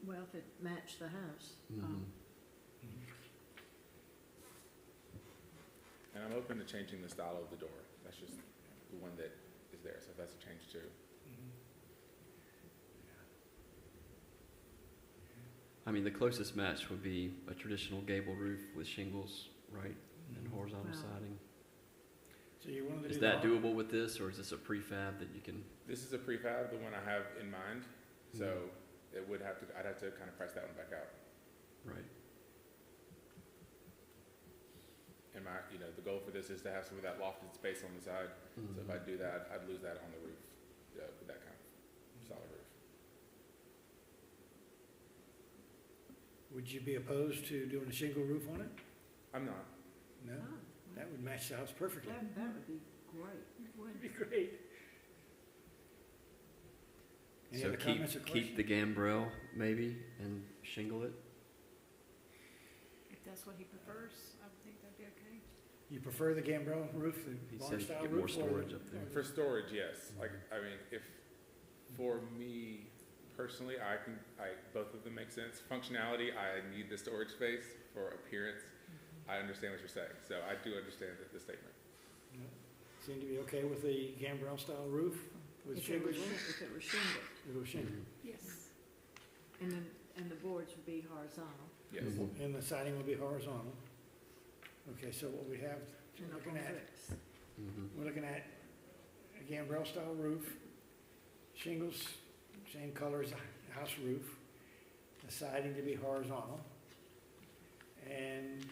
Well, if it matched the house.
And I'm open to changing the style of the door. That's just the one that is there, so if that's a change too.
I mean, the closest match would be a traditional gable roof with shingles, right, and horizontal
Wow.
siding.
So you wanted to do
Is that
the-
doable with this, or is this a prefab that you can?
This is a prefab, the one I have in mind, so it would have to, I'd have to kind of price that one back out.
Right.
And the goal for this is to have some of that lofted space on the side. So if I do that, I'd lose that on the roof, with that kind of solid roof.
Would you be opposed to doing a shingle roof on it?
I'm not.
No?
Oh,
That would match the house perfectly.
that would be great.
That'd be great. Any
So
other comments or
keep
questions?
the gambrel maybe and shingle it?
If that's what he prefers, I would think that'd be okay.
You prefer the gambrel roof, the
He
barn
said
style
get
roof?
more storage
or-
up there.
For storage, yes. For me personally, both of them make sense. Functionality, I need the storage space. For appearance, I understand what you're saying, so I do understand the statement.
Yeah. Seem to be okay with the gambrel style roof with
If it were
shingles?
if it were shingled,
It was shingle.
Yes.
and the boards would be horizontal.
Yes.
And the siding will be horizontal. Okay, so what we have,
and
we're
up
looking
on
at,
bricks.
we're looking at a gambrel style roof, shingles, same color as the house roof, the siding to be horizontal, and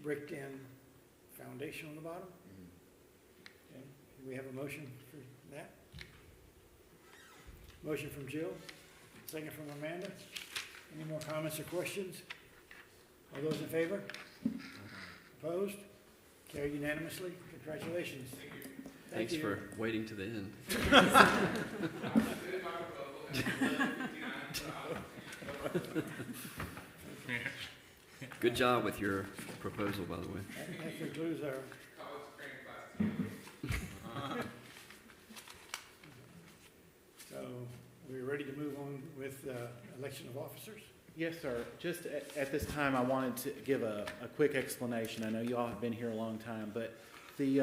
bricked in foundation on the bottom. Okay, you we have a motion for that? Motion from Jill, second from Amanda. Any more comments or questions? All those in favor? Opposed? Carried unanimously. Congratulations. Thank
Thanks
you.
for waiting to the end. Good job with your proposal, by the way.
That concludes our. So, we're ready to move on with election of officers?
Yes, sir. Just at this time, I wanted to give a quick explanation. I know you all have been here a long time, but the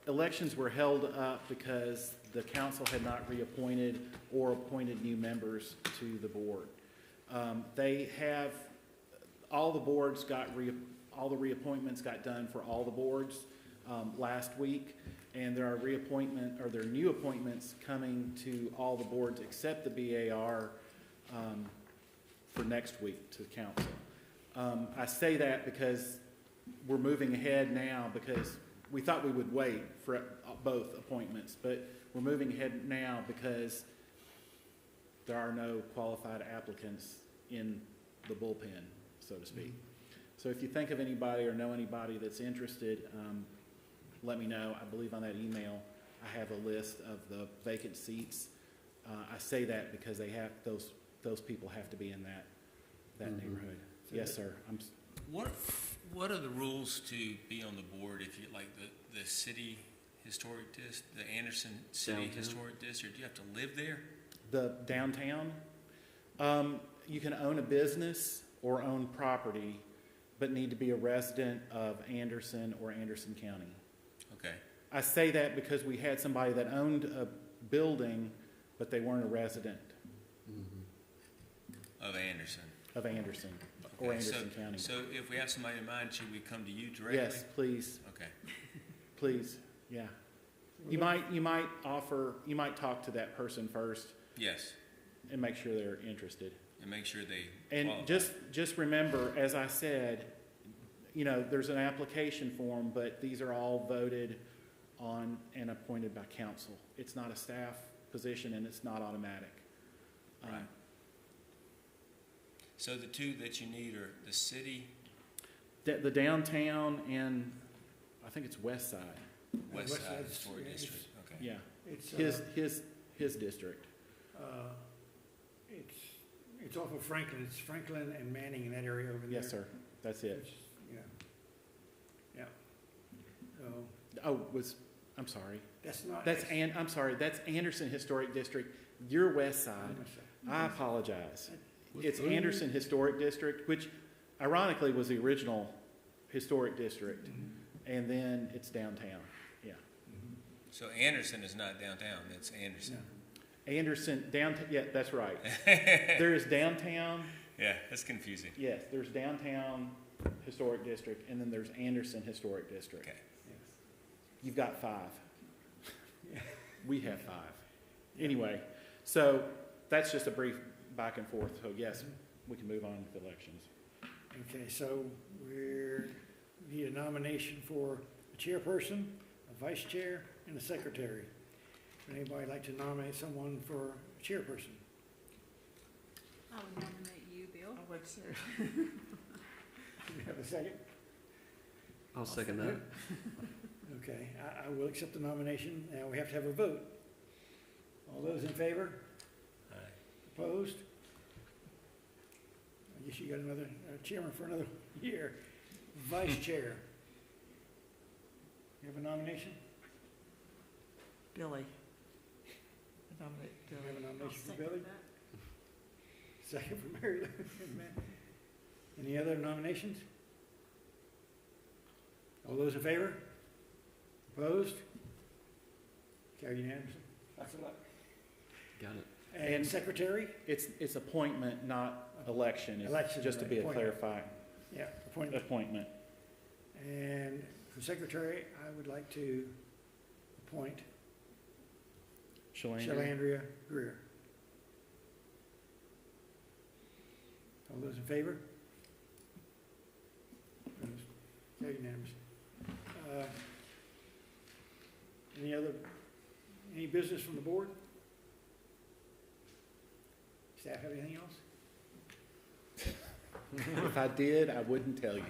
elections were held up because the council had not reappointed or appointed new members to the board. They have, all the boards got, all the reappointments got done for all the boards last week, and there are there are new appointments coming to all the boards except the BAR for next week to the council. I say that because we're moving ahead now, because we thought we would wait for both appointments, but we're moving ahead now because there are no qualified applicants in the bullpen, so to speak. So if you think of anybody or know anybody that's interested, let me know. I believe on that email I have a list of the vacant seats. I say that because they have those people have to be in that neighborhood. Yes, sir.
What are the rules to be on the board if you, like the city historic district, the Anderson City
Downtown.
Historic District, do you have to live there?
The downtown, you can own a business or own property, but need to be a resident of Anderson or Anderson County.
Okay.
I say that because we had somebody that owned a building, but they weren't a resident
Of Anderson.
of Anderson or
Okay,
Anderson County.
So if we have somebody in mind, should we come to you directly?
Yes, please,
Okay.
please, yeah. You might talk to that person first
Yes,
and make sure they're interested.
and make sure they
And
qualify.
just remember, as I said, there's an application form, but these are all voted on and appointed by council. It's not a staff position and it's not automatic.
Right. So the two that you need are the city,
The downtown and I think it's West Side.
West
West
Side
Side's-
Historic
it's-
District, okay.
Yeah,
It's,
his district.
it's off of Franklin. It's Franklin and Manning in that area over there.
Yes, sir. That's it.
Which, yeah. Yeah. So,
I'm sorry.
that's not.
I'm sorry, that's Anderson Historic District. You're West Side. I apologize. It's Anderson Historic District, which ironically was the original historic district. And then it's downtown, yeah.
So Anderson is not downtown, it's Anderson.
Anderson, downtown, yeah, that's right. There is downtown,
Yeah, that's confusing.
yes, there's downtown historic district, and then there's Anderson Historic District.
Okay.
You've got 5. We have 5. Anyway, so that's just a brief back and forth. So yes, we can move on with elections.
Okay, so we need a nomination for a chairperson, a vice chair, and a secretary. Would anybody like to nominate someone for a chairperson?
I would nominate you, Bill.
I would too.
Do you have a second?
I'll second that.
Okay, I will accept the nomination. Now we have to have a vote. All those in favor? Opposed? I guess you got another chairman for another year. Vice chair. You have a nomination?
Billy. I nominate
You
Billy.
have a
I'll
nomination for
second
Billy?
that.
Second for Mary Lou. Any other nominations? All those in favor? Opposed? Carried unanimously. That's a lot.
Got it.
And secretary?
It's appointment, not election. It's
Election,
just to be a
appointment.
clarified
Yeah, appointment.
appointment.
And for secretary, I would like to appoint
Shalandra?
Shalandria Greer. All those in favor? Opposed? Carried unanimously. Any business from the board? Staff have anything else?
If I did, I wouldn't tell you.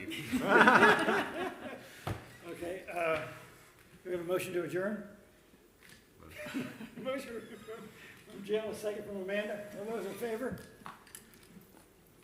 Okay, we have a motion to adjourn? Motion from Jim, a second from Amanda. All those in favor?